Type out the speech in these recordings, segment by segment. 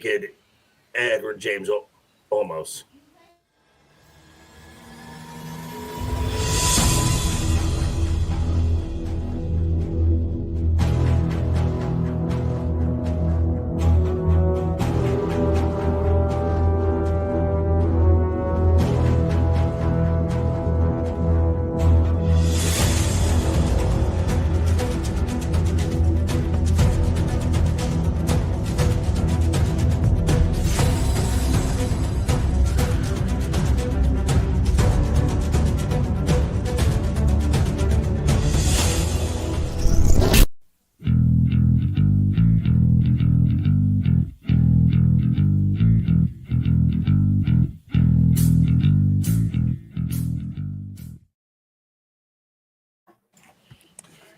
naked Edward James Olmos.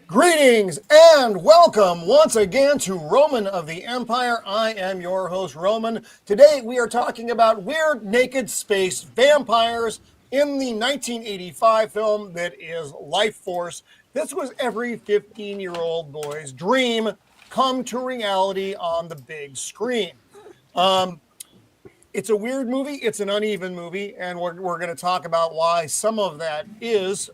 Greetings and welcome once again to Roman of the Empire. I am your host, Roman. Today we are talking about weird naked space vampires in the 1985 film that is Lifeforce. This was every 15-year-old boy's dream come to reality on the big screen. It's a weird movie. It's an uneven movie, and we're going to talk about why some of that is.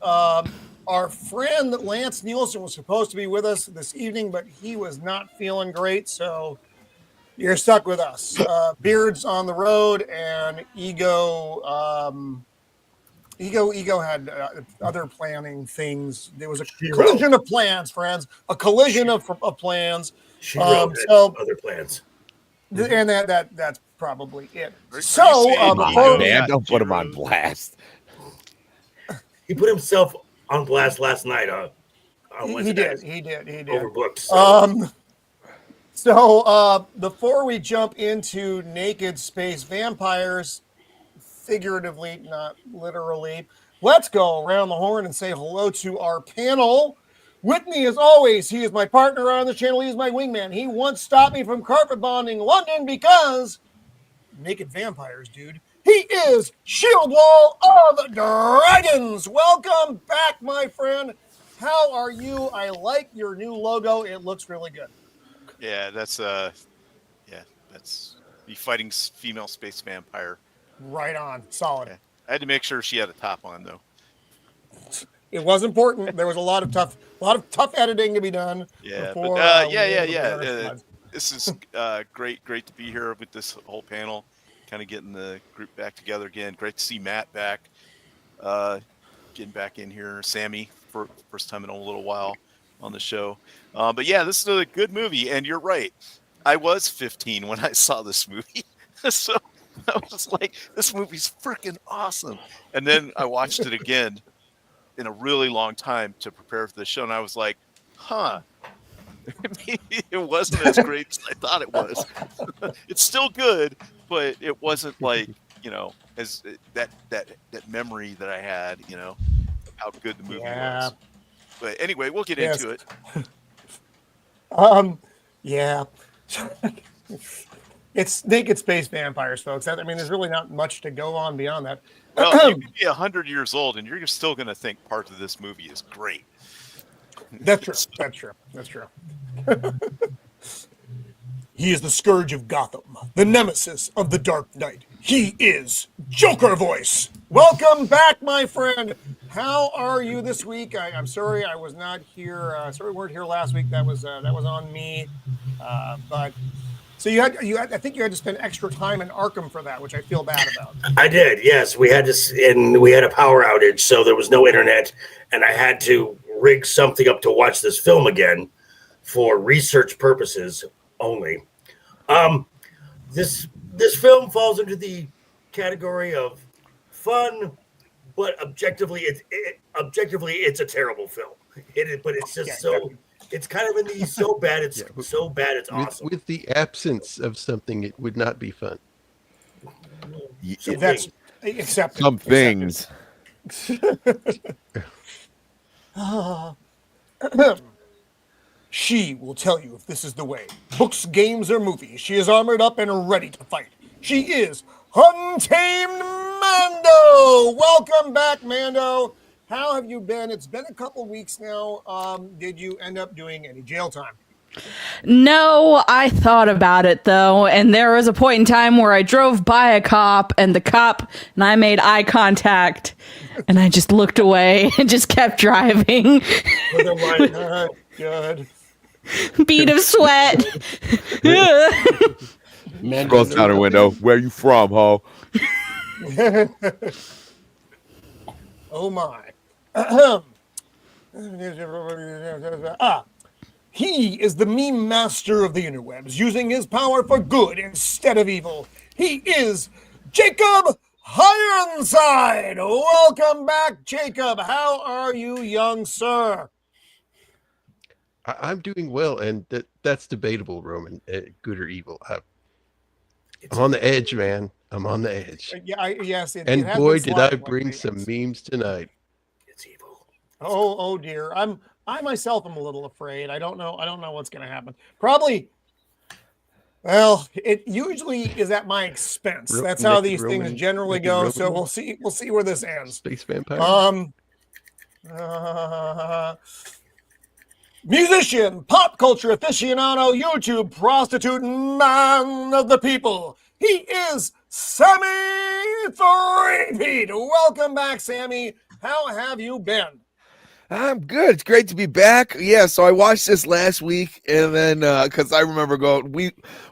Our friend Lance Nielsen was supposed to be with us this evening, but he was not feeling great, so you're stuck with us. Beard's on the road, and Ego had other planning things. There was a collision of plans, friends. A collision of plans. She wrote other plans. And that's probably it. So don't put him on blast. He put himself on blast last night. He did. Overbooked. So before we jump into naked space vampires, figuratively, not literally, let's go around the horn and say hello to our panel. With me, as always, he is my partner on the channel. He is my wingman. He once stopped me from carpet bombing London because naked vampires, dude. He is Shieldwall of Dragons. Welcome back, my friend. How are you? I like your new logo. It looks really good. Yeah, that's the fighting female space vampire. Right on. Solid. Yeah. I had to make sure she had a top on though. It was important. There was a lot of tough editing to be done. Yeah, before, This is great to be here with this whole panel. Kind of getting the group back together again. Great to see Matt back, getting back in here. Sammy, for first time in a little while on the show. But yeah, this is a good movie, and you're right. I was 15 when I saw this movie, so I was like, "This movie's freaking awesome!" And then I watched it again in a really long time to prepare for the show, and I was like, "Huh." Maybe it wasn't as great as I thought it was. It's still good, but it wasn't like, as that memory that I had, of how good the movie was. But anyway, we'll get into it. Yeah. It's naked space vampires, folks. I mean, there's really not much to go on beyond that. Well, you could be 100 years old, and you're still going to think parts of this movie is great. That's true. He is the scourge of Gotham, the nemesis of the Dark Knight. He is Joker Voice. Welcome back, my friend. How are you this week? I'm sorry I was not here. Sorry we weren't here last week. That was on me. But so you had. I think you had to spend extra time in Arkham for that, which I feel bad about. I did. Yes, we had a power outage, so there was no internet, and I had to rig something up to watch this film again for research purposes only. This film falls into the category of fun, but objectively it's a terrible film. But it's just it's kind of in the so bad it's awesome. With the absence of something, it would not be fun. So that's accepted. Some things. She will tell you if this is the way. Books, games, or movies. She is armored up and ready to fight. She is Untamed Mando. Welcome back, Mando. How have you been? It's been a couple weeks now. Did you end up doing any jail time? No, I thought about it though, and there was a point in time where I drove by a cop, and I made eye contact, and I just looked away and just kept driving. With a light, good. Bead of sweat. Man, Goes down her window. Where you from, ho? Oh my. He is the meme master of the interwebs, using his power for good instead of evil. He is Jacob Ironside. Welcome back, Jacob. How are you, young sir? I'm doing well, and that's debatable, Roman. Good or evil. I'm on the edge, man. I'm on the edge. Yes. And has boy, been did I sliding bring lately. some memes tonight. It's evil. Oh dear. I myself am a little afraid. I don't know what's going to happen. Probably. Well, it usually is at my expense. That's how these things generally go. So we'll see where this ends. Space vampire. Musician, pop culture aficionado, YouTube prostitute, man of the people. He is Sammy Threepeat. Welcome back, Sammy. How have you been? I'm good. It's great to be back. Yeah, so I watched this last week, and then because I remember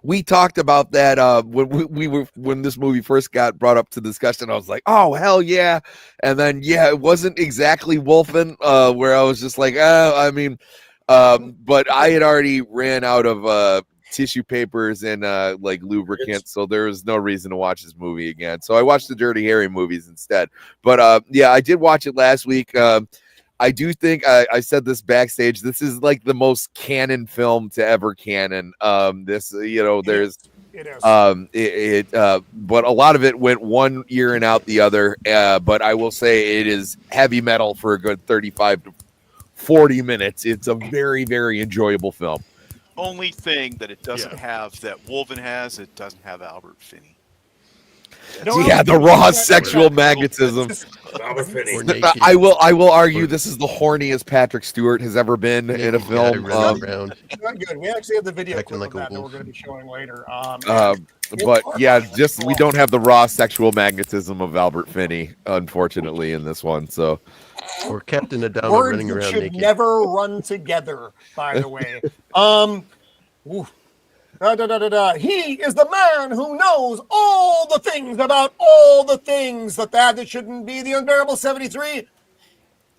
we talked about that when this movie first got brought up to discussion. I was like, oh hell yeah, and then it wasn't exactly Wolfen, where I was just like, but I had already ran out of tissue papers and like lubricant, so there was no reason to watch this movie again. So I watched the Dirty Harry movies instead. But I did watch it last week. I do think I said this backstage. This is like the most canon film to ever canon. There's It is. but a lot of it went one ear and out the other. But I will say it is heavy metal for a good 35 to 40 minutes. It's a very, very enjoyable film. Only thing that it doesn't have that Wolven has, it doesn't have Albert Finney. The raw sexual magnetism. Albert Finney. I will argue this is the horniest Patrick Stewart has ever been in a film. Not good. We actually have the video clip of that we're going to be showing later. But yeah, we don't have the raw sexual magnetism of Albert Finney, unfortunately, in this one. So, or Captain Adama words running around should naked. never run together. By the way, he is the man who knows all the things about all the things that shouldn't be. The unbearable 73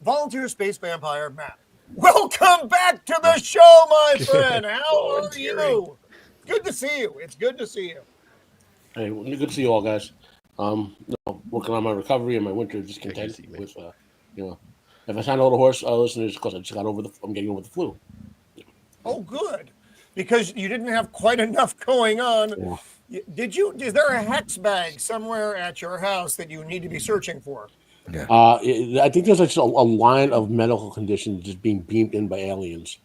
volunteer space vampire Matt. Welcome back to the show, my friend. How are you? Good to see you. It's good to see you. Hey, good to see you all, guys. Working on my recovery and my winter discontent with, if I sound a little hoarse, listeners, because I just I'm getting over the flu. Oh, good. Because you didn't have quite enough going on. Yeah. Is there a hex bag somewhere at your house that you need to be searching for? Yeah. I think there's just a line of medical conditions just being beamed in by aliens.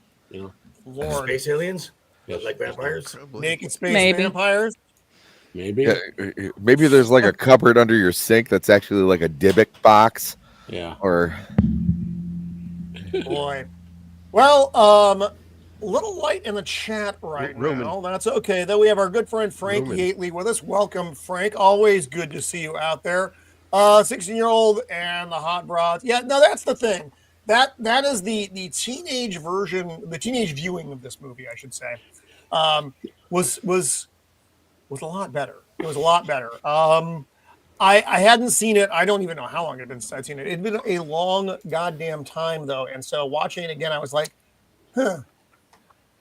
Lord. Space aliens? Yes. Like vampires? Naked space vampires? Maybe. Yeah, maybe there's like a cupboard under your sink that's actually like a Dybbuk box. Yeah. Or. Boy. Well, little light in the chat right Roman. now. That's okay. Then we have our good friend Frank Yately with us. Welcome, Frank. Always good to see you out there. 16-year-old and the hot broth. Yeah, no, that's the thing. That is the teenage version, the teenage viewing of this movie, I should say, was a lot better. It was a lot better. I hadn't seen it. I don't even know how long it had been since I'd seen it. It'd been a long goddamn time though, and so watching it again, I was like,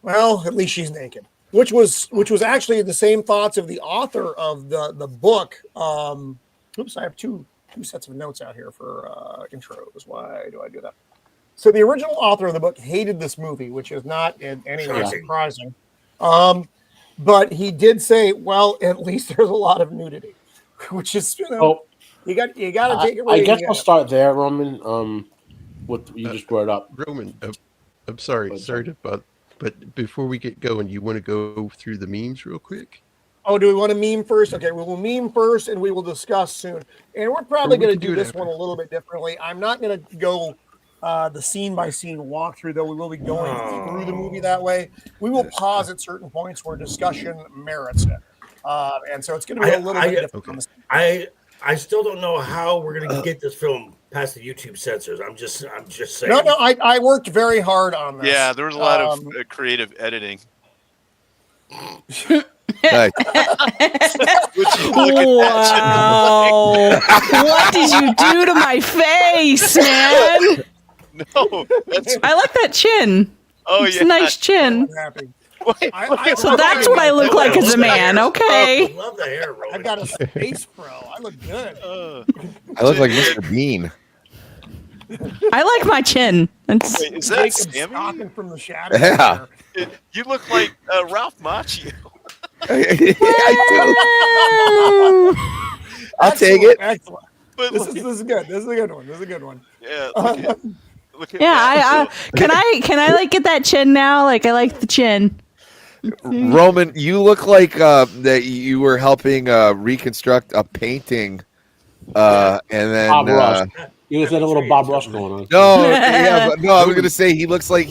well, at least she's naked. Which was actually the same thoughts of the author of the book. Oops, I have two sets of notes out here for intros. Why do I do that? So the original author of the book hated this movie, which is not in any way surprising. But he did say, well, at least there's a lot of nudity, which is, you got to take it. I guess I'll start there, Roman. What you just brought up, Roman. I'm sorry to but before we get going, you want to go through the memes real quick? Oh, do we want to meme first? Okay, we will meme first, and we will discuss soon. And we're probably going to do this one a little bit differently. I'm not going to go the scene-by-scene walkthrough, though we will be going through the movie that way. We will pause at certain points where discussion merits it. And so it's going to be a little bit different. I still don't know how we're going to get this film past the YouTube censors. I'm just saying. No, I worked very hard on this. Yeah, there was a lot of creative editing. Nice. Wow. What did you do to my face, man? No, I like that chin. Oh, It's yeah. a nice chin. I'm happy. So that's what I look like as a man. Okay. I love the hair, Roman. I've got a space pro. I look good. I look like Mr. Bean. I like my chin. It's, Wait, is that Jacob Sammy? stalking from the shadows. Yeah. You look like Ralph Macchio. I do. I'll take it. Excellent. But This is good. This is a good one. This is a good one. Yeah, look at yeah, that. can I like get that chin now? Like I like the chin. Roman, you look like that you were helping reconstruct a painting, and then Bob Ross. You guys had a little Bob Ross going on. no, yeah, but no, I was gonna say he looks like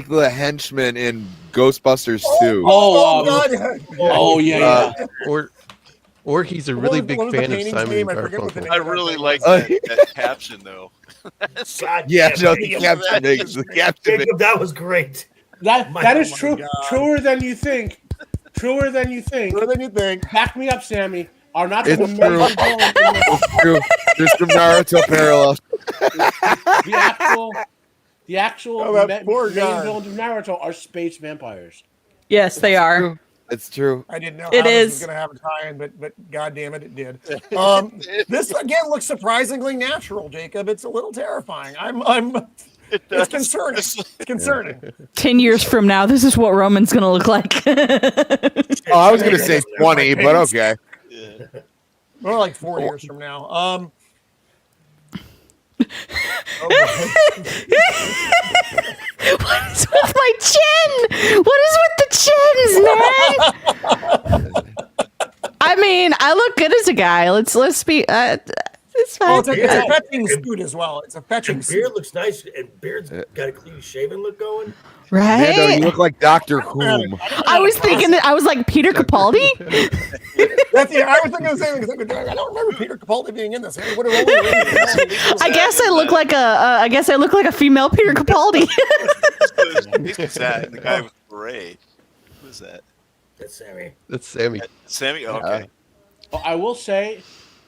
the henchman in Ghostbusters 2. God. Yeah. Or he's a really big What was the fan of painting's Simon name? and I forget what the Garfunkel. I really like that caption though. Yeah, no, the caption makes the caption. Jacob, that was great. That is Oh my true. God. Truer than you think. Truer than you think. More than you think. Back me up, Sammy. Are not It's the true. major villains in It's true. There's some Naruto parallels. the actual Oh, that main poor guy. villains of Naruto are space vampires. Yes, they are. It's true. I didn't know It how this was is. going to have a tie-in, but God damn it, it did. This again looks surprisingly natural, Jacob. It's a little terrifying. It's concerning. It's concerning. 10 years from now, this is what Roman's gonna look like. Oh, I was gonna say 20, but okay. Yeah. More like 4 years from now. What is with my chin? What is with the chins, man? I mean, I look good as a guy. Let's be. It's fine. Well, it's a fetching suit as well. It's a fetching And suit. beard looks nice, and beard's got a clean shaven look going. Right? Mando, you look like Doctor Whom. I was thinking that I was like Peter Capaldi. I was thinking the same thing. I don't remember Peter Capaldi being in this. I guess I look like a female Peter Capaldi. Who's that? The guy with beret. Who's that? That's Sammy. That's Sammy. Sammy. Oh, okay. Well, I will say,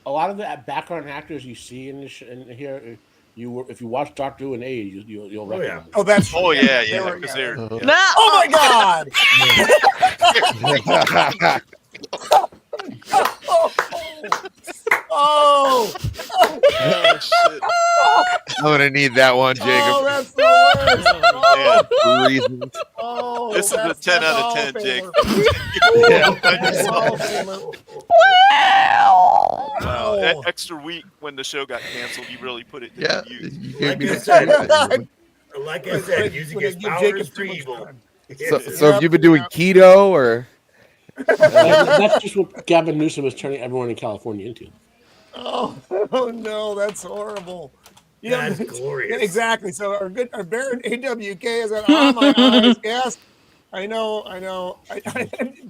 a lot of the background actors you see in here, if you watch Doctor Who and Age, you'll recognize. Oh, that's true. Oh yeah, They were- because they're. No. Oh my God! Oh! Oh shit! I'm gonna need that one, Oh, Jacob. that's the worst. Man, Oh, Reasons. oh, this is a that's 10 out all of 10, Jake. failure. That's all failure. Wow, that extra week when the show got canceled, you really put it to Yeah. use. You gave me Like I the said, like I said, using Would I his give powers Jacob for too much evil. time? So have you been doing keto or? That's just what Gavin Newsom is turning everyone in California into. Oh no, that's horrible. That's glorious. Yeah, exactly. So our Baron AWK is at my eyes. Yes, I know.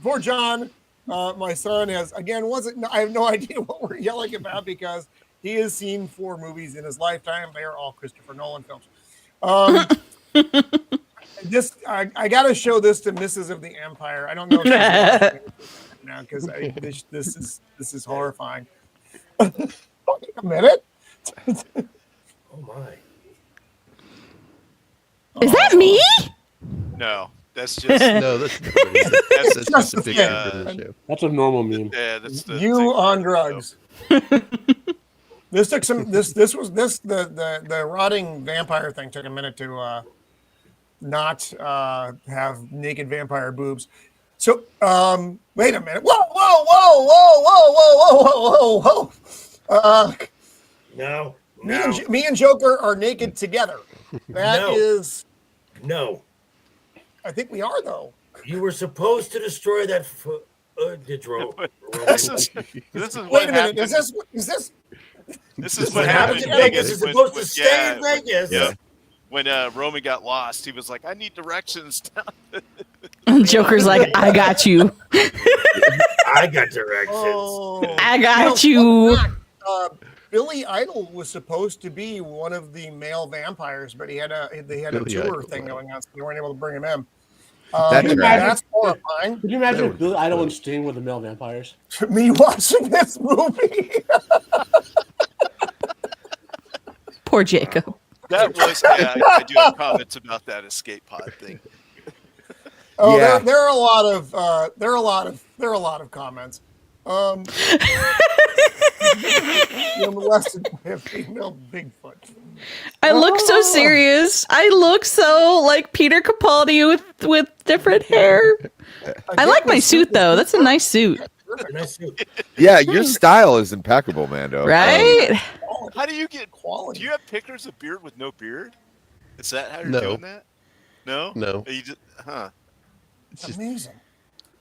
Poor John, my son has again. I have no idea what we're yelling about because he has seen 4 movies in his lifetime. They are all Christopher Nolan films. I got to show this to Mrs. of the Empire. I don't know if she's watching it now because this is horrifying. Wait a minute. Oh my! Is that me? No, that's just. No, that's just a big just for the show. That's a normal meme. Yeah, that's the. You thing. on drugs. This took some. The rotting vampire thing took a minute to not have naked vampire boobs. So wait a minute. Whoa! No. Me and Joker are naked together. That No. is. No. I think we are though. You were supposed to destroy that footage. This is Wait what a minute. happened. Is this? This This is is what what happened happens in in Vegas. Vegas. It's supposed to stay in yeah, Vegas. Yeah. when Roman got lost, he was like, "I need directions." And Joker's like, I got you. I got directions. Oh, I got you know, you. fun fact, Billy Idol was supposed to be one of the male vampires, but they had a Billy tour Idol, thing wow. going on, so they weren't able to bring him in. That's That's horrifying. Could you imagine That if Billy would be Idol fun. and Sting were the male vampires? Me watching this movie. Poor Jacob. That was, yeah, I do have comments about that escape pod thing. Oh, Yeah. there are a lot of comments. Molested by a female Bigfoot. I look so serious. I look so like Peter Capaldi with different hair. I like my suit though. That's a nice suit, Nice suit. Yeah, your style is impeccable, Mando. right? How do you get Quality. Do you have pictures of beard with no beard? Is that how you're No. doing that? No. No. You just, huh? It's just Amazing.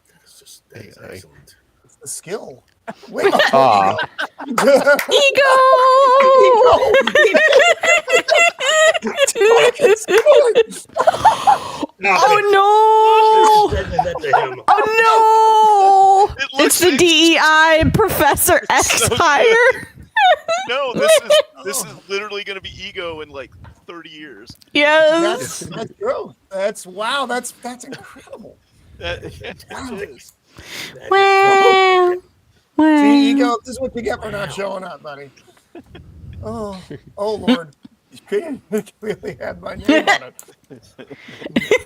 That is AI. excellent. It's the skill. Wait, Aw. Ego. Oh no! Sending that to him. Oh It no! looks It's the like- DEI Professor X so hire. No, this is literally going to be Ego in like 30 years. Yes. that's true. That's wow. That's incredible. That, it is. Wow. Wow. See, Ego, this is what you get for not showing up, buddy. Oh Lord, you clearly had my name on it.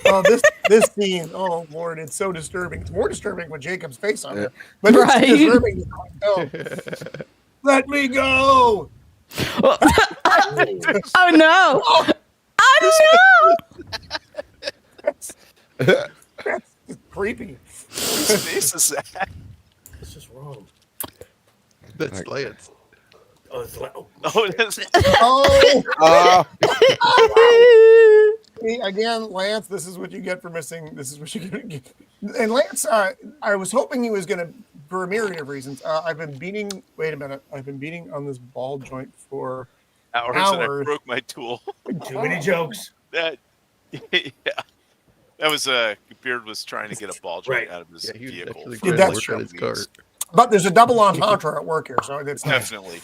Oh, this scene. Oh Lord, it's so disturbing. It's more disturbing with Jacob's face on it, but Right. it's disturbing. To go. Let me go. Oh no! Oh no! That's creepy. His face is that. It's just wrong. That's Lance. Oh, it's like, oh, Oh, that's, Oh, Oh, see, again, Lance. This is what you get for missing. This is what you get. And Lance, I was hoping he was going to, for a myriad of reasons. I've been beating. Wait a minute. I've been beating on this ball joint for hours, and I Hours. broke my tool. too many jokes. That, yeah. That was Beard was trying to get a ball joint Right. out of his Yeah, he was vehicle. actually for trying to trying to that's work on his car. means. But there's a double entendre at work here, so it's nice. Definitely.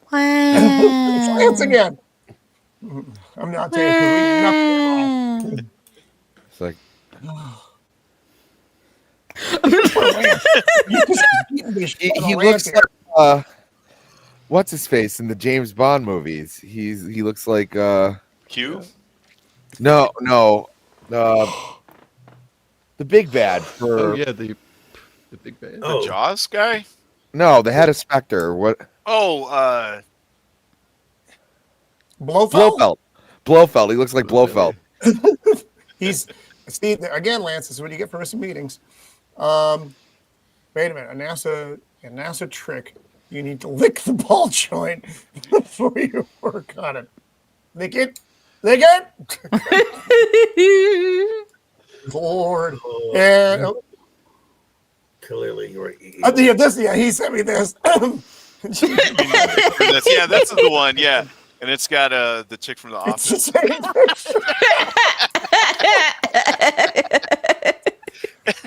It's Lance again. I'm not saying nothing. it's like he looks like what's his face in the James Bond movies. He looks like Q? no the big bad for Oh yeah, the big bad. Oh, Jaws guy? no the head of Spectre. What Oh, Blofeld. Blofeld. He looks like Blofeld. He's Steve again, Lance. This is what you get for missing meetings. Wait a minute, a NASA trick. You need to lick the ball joint before you work on it. Lick it. Lord. oh, And clearly you're. he sent me this. that's the one. Yeah, and it's got the chick from The It's the Office. same picture.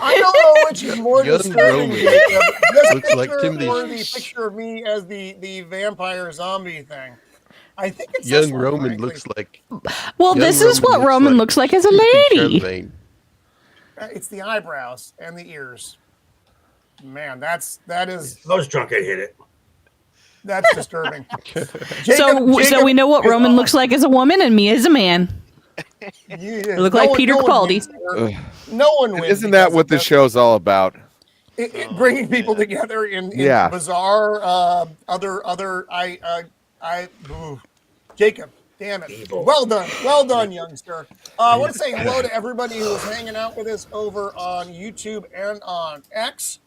I don't know which is more Young disturbing. Roman. Jacob, this Looks like picture Timothy. or the picture of me as the vampire zombie thing. I think it's Young this one, Roman frankly. looks like Well, Young this is what Roman looks like as a lady. Charlemagne. It's the eyebrows and the ears. Man, that is I was drunk. I hit it. that's disturbing. So we know what Roman looks like as a woman and me as a man. You look like Peter Capaldi. No one wins. Isn't that what the show's all about? Bringing people together in Yeah. bizarre Jacob, damn it. Evil. Well done, youngster. I want to say hello to everybody who is hanging out with us over on YouTube and on X.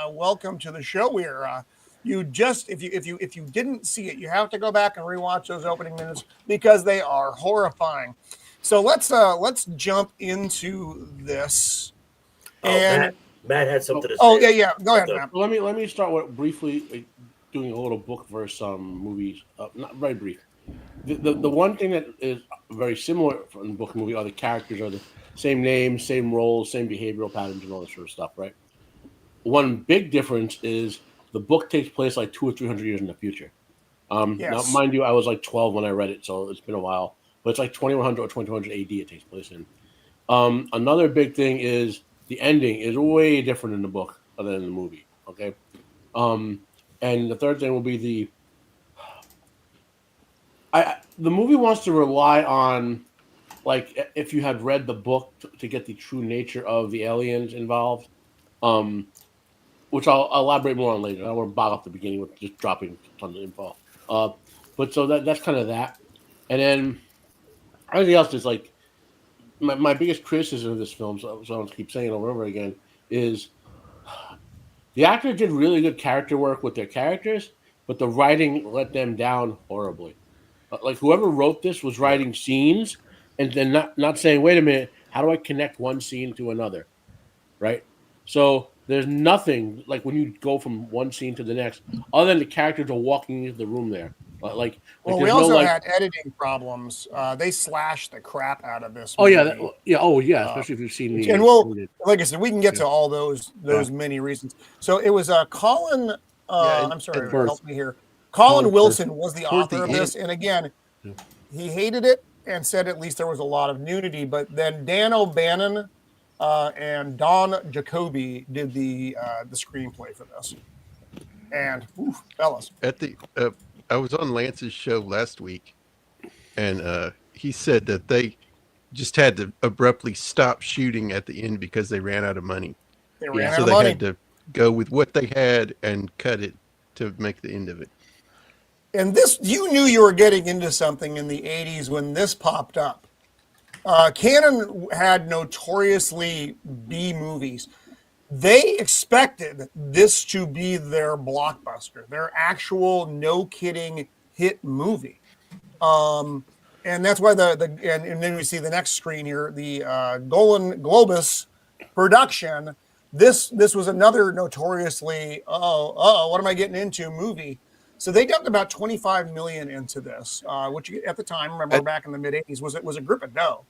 Welcome to the show. We're you just if you didn't see it, you have to go back and rewatch those opening minutes because they are horrifying. So let's jump into this. And Matt had something to say. oh yeah, go ahead, Matt. Let me start with briefly doing a little book versus movies. Not very brief. The one thing that is very similar from the book and movie are the characters are the same names, same roles, same behavioral patterns, and all this sort of stuff, right? One big difference is the book takes place like 200 or 300 years in the future. Now, Yes. mind you, I was like 12 when I read it, so it's been a while. But it's like 2100 or 2200 AD it takes place in. Another big thing is the ending is way different in the book other than the movie. Okay. And the third thing will be the movie wants to rely on, like, if you had read the book to get the true nature of the aliens involved, which I'll elaborate more on later. I don't want to bog up the beginning with just dropping tons of info. But so that's kind of that. And then everything else is like my biggest criticism of this film, so I don't keep saying it over and over again, is the actor did really good character work with their characters, but the writing let them down horribly. Like whoever wrote this was writing scenes and then not saying, wait a minute, how do I connect one scene to another? Right? So there's nothing like when you go from one scene to the next, other than the characters are walking into the room there. Like Well, we there's also no, like, had editing problems. They slashed the crap out of this. oh yeah, movie. especially if you've seen the. And we'll, like I said, we can get to all those many reasons. So it was Colin. I'm sorry, help me here. Colin Wilson was the author of this, and again, he hated it and said at least there was a lot of nudity. But then Dan O'Bannon and Don Jacoby did the screenplay for this. And fellas, At the I was on Lance's show last week, and he said that they just had to abruptly stop shooting at the end because they ran out of money. They ran out So of they money. had to go with what they had and cut it to make the end of it. And this, you knew you were getting into something in the 80s when this popped up. Canon had notoriously B movies. They expected this to be their blockbuster, their actual no kidding hit movie. And that's why and then we see the next screen here, the Golan Globus production. This was another notoriously what am I getting into movie. So they dumped about $25 million into this, which at the time, remember back in the mid 80s, was a grip of dough.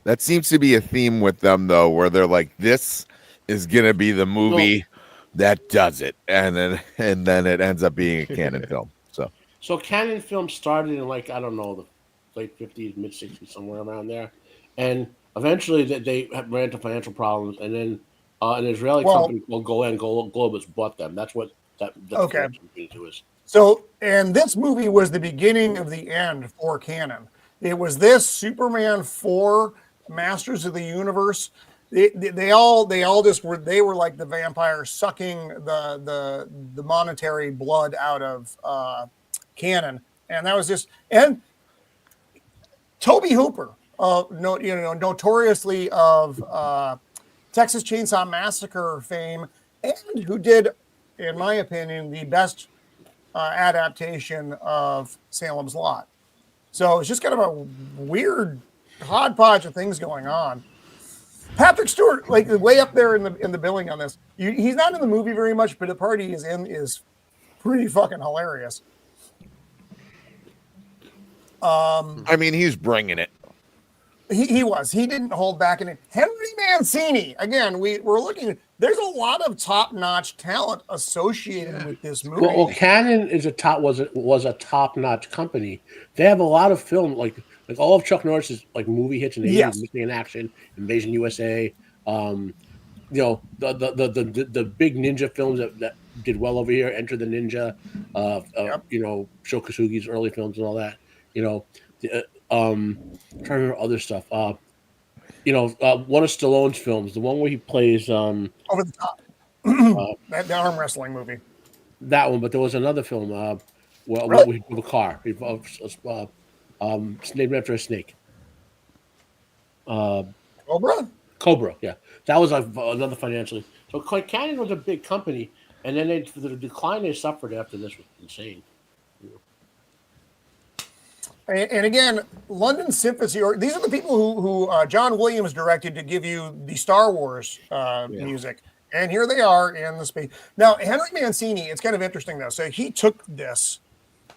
That seems to be a theme with them, though, where they're like, this is gonna be the movie that does it, and then it ends up being a canon film. So canon film started in, like, I don't know, the late 50s, mid 60s, somewhere around there, and eventually they ran into financial problems, and then an Israeli company called Golan Globus bought them. That's what that is. So, and this movie was the beginning of the end for canon. It was this, Superman 4, Masters of the Universe. They all just were. They were like the vampires sucking the monetary blood out of canon, and that was just. And Toby Hooper, notoriously of Texas Chainsaw Massacre fame, and who did, in my opinion, the best adaptation of Salem's Lot. So it's just kind of a weird hodgepodge of things going on. Patrick Stewart, like way up there in the billing on this. He's not in the movie very much, but the part he is in is pretty fucking hilarious. I mean, he's bringing it. He was. He didn't hold back in it. Henry Mancini. Again, we're looking. There's a lot of top-notch talent associated with this movie. Well, Canon was a top-notch company. They have a lot of film, like all of Chuck Norris's like movie hits in the 80s, Missing in Action, Invasion USA. The big ninja films that did well over here. Enter the Ninja. Sho Kosugi's early films and all that. Trying to remember other stuff. One of Stallone's films, the one where he plays Over the Top, the arm wrestling movie. That one, but there was another film where he drove a car. Named after a snake. Cobra, yeah. That was another financially. So Canon was a big company, and then the decline they suffered after this was insane. And again, London Symphony. These are the people who John Williams directed to give you the Star Wars music, and here they are in the space. Now, Henry Mancini. It's kind of interesting though. So he took this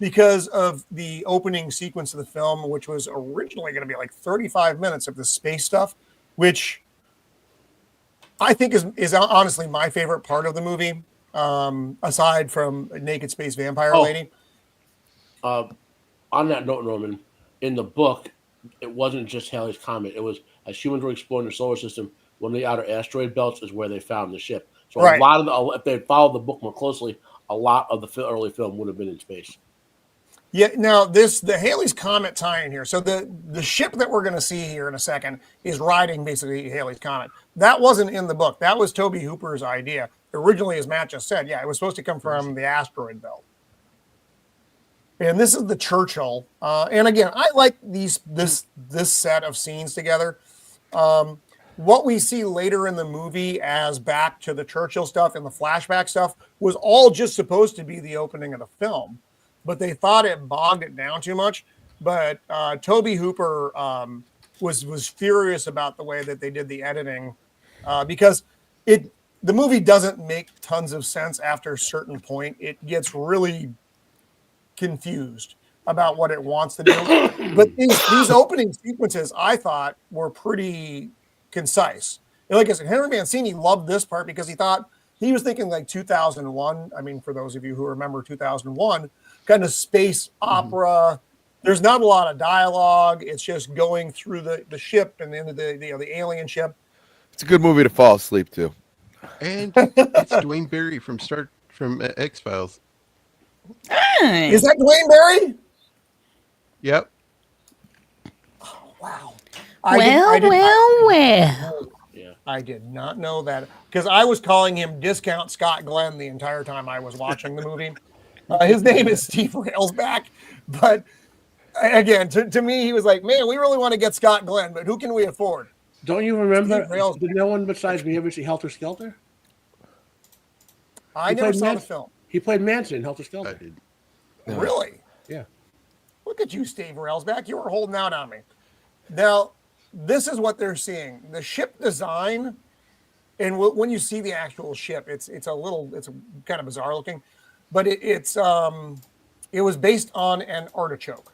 because of the opening sequence of the film, which was originally going to be like 35 minutes of the space stuff, which I think is honestly my favorite part of the movie, aside from Naked Space Vampire Lady. On that note, Roman, in the book, it wasn't just Halley's Comet. It was as humans were exploring the solar system, one of the outer asteroid belts is where they found the ship. So a lot of if they had followed the book more closely, a lot of the early film would have been in space. Yeah. Now the Halley's Comet tie-in here. So the ship that we're going to see here in a second is riding basically Halley's Comet. That wasn't in the book. That was Toby Hooper's idea originally, as Matt just said. Yeah, it was supposed to come from the asteroid belt. And this is the Churchill. And again, I like this set of scenes together. What we see later in the movie as back to the Churchill stuff and the flashback stuff was all just supposed to be the opening of the film, but they thought it bogged it down too much. But Toby Hooper was furious about the way that they did the editing because the movie doesn't make tons of sense after a certain point. It gets really confused about what it wants to do. But these opening sequences, I thought, were pretty concise. And like I said, Henry Mancini loved this part because he was thinking like 2001. I mean, for those of you who remember 2001, kind of space opera. There's not a lot of dialogue. It's just going through the ship and into the alien ship. It's a good movie to fall asleep to. And it's Dwayne Barry from X-Files. Nice. Is that Dwayne Barry? Yep. Oh, wow. I did not know that because I was calling him Discount Scott Glenn the entire time I was watching the movie. His name is Steve Railsback, but again, to me, he was like, man, we really want to get Scott Glenn, but who can we afford? Don't you remember? Did no one besides me ever see Helter Skelter? I never saw the film. He played Manson in Helter Skelter. I did. Really? Yeah. Look at you, Steve Railsback. You were holding out on me. Now, this is what they're seeing. The ship design, and when you see the actual ship, it's kind of bizarre looking, but it was based on an artichoke.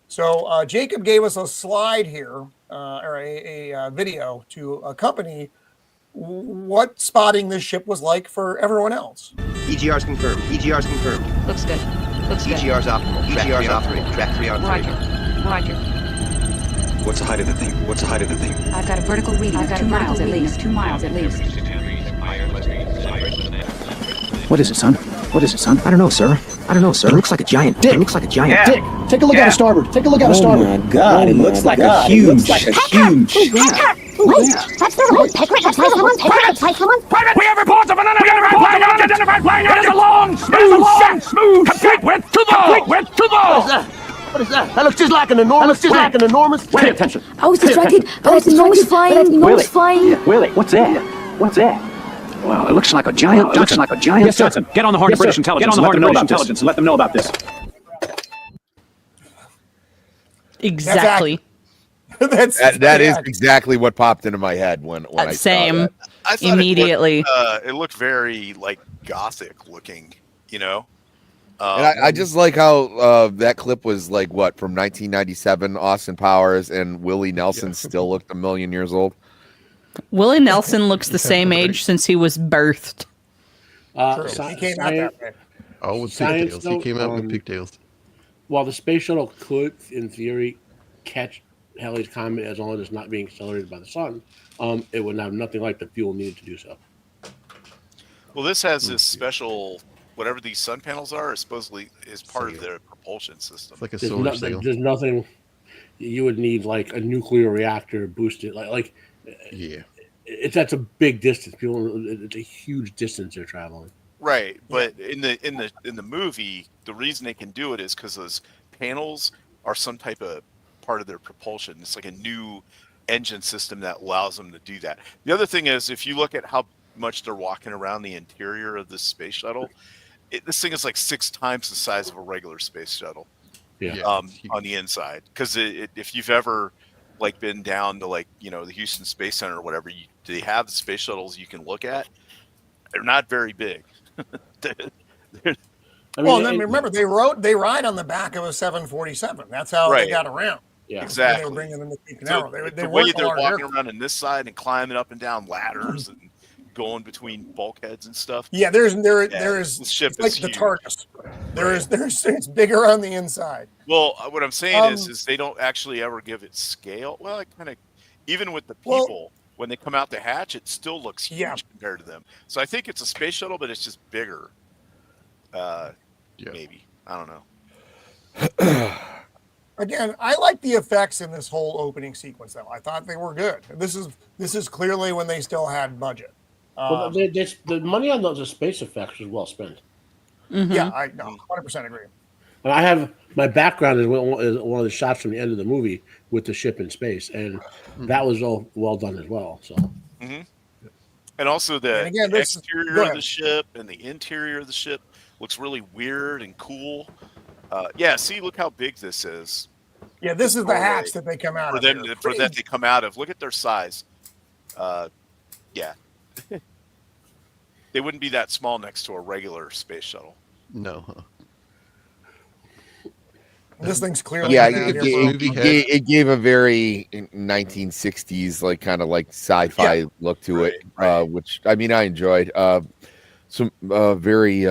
So Jacob gave us a slide here, or a video to accompany what spotting this ship was like for everyone else. EGR's confirmed. EGR's confirmed. Looks good. Looks good. EGR's optimal. EGR's optimal. Track 3 on 3. Roger. What's the height of the thing? What's the height of the thing? I've got a vertical reading of 2 miles at least. 2 miles at least. What is it, son? What is it, son? I don't know, sir. It looks like a giant dick. It looks like a giant dick. Take a look at a starboard. Take a look at a starboard. Oh my God! It looks like a huge. Wait, that's the wrong Pecker. Private! We have reports of an unidentified plane! It is a long, smooth complete width to the... What is that? That looks just like an enormous Pay attention. I was distracted by that nose flying. Willie, what's that? What's that? Well, it looks like a giant. Yes, Johnson. Get on the horn to British intelligence. Let them know about this. Exactly. That is exactly what popped into my head when I same. saw that. I thought Immediately. It looked very like gothic looking, you know. And I just like how that clip was like what from 1997, Austin Powers and Willie Nelson still looked a million years old. Willie Nelson looks the same age since he was birthed. He came out that way. Oh, with pigtails. He came out with pigtails. While the space shuttle could, in theory, catch Halley's Comet as long as it's not being accelerated by the sun, it would have nothing like the fuel needed to do so. Well, this has this special, whatever these sun panels are, supposedly is part of their propulsion system. It's like a solar sail. There's nothing you would need like a nuclear reactor boosted yeah. That's a big distance. It's a huge distance they're traveling. Right, but in the movie, the reason they can do it is because those panels are some type of part of their propulsion. It's like a new engine system that allows them to do that. The other thing is, if you look at how much they're walking around the interior of this space shuttle, this thing is like 6 times the size of a regular space shuttle. Yeah. On the inside, because if you've ever like been down to like the Houston Space Center or whatever, they have the space shuttles you can look at. They're not very big. I mean, Well, and then remember they ride on the back of a 747. That's how they Right. got around. yeah, Exactly. They were bringing them to Cape So Canaveral. They the way weren't a they're large walking aircraft. around on this side and climbing up and down ladders and going between bulkheads and stuff. Yeah, there is This ship it's like is the huge. TARDIS. There's it's bigger on the inside. Well, what I'm saying is they don't actually ever give it scale. Well, it kind of, even with the people, when they come out the hatch, it still looks huge compared to them. So I think it's a space shuttle, but it's just bigger. Maybe. I don't know. Again, I like the effects in this whole opening sequence, though. I thought they were good. This is clearly when they still had budget. Well, the money on those space effects was well spent. Yeah, I 100% agree. And I have my background is one of the shots from the end of the movie with the ship in space, and that was all well done as well. So, and also the again, exterior of the ship and the interior of the ship looks really weird and cool. See, look how big this is. Yeah, this is the hatch that they come out for of. them for that they come out of. Look at their size. They wouldn't be that small next to a regular space shuttle. No. This thing's clearly it gave a very 1960s like kind of like sci-fi look to it, which I mean I enjoyed. Some very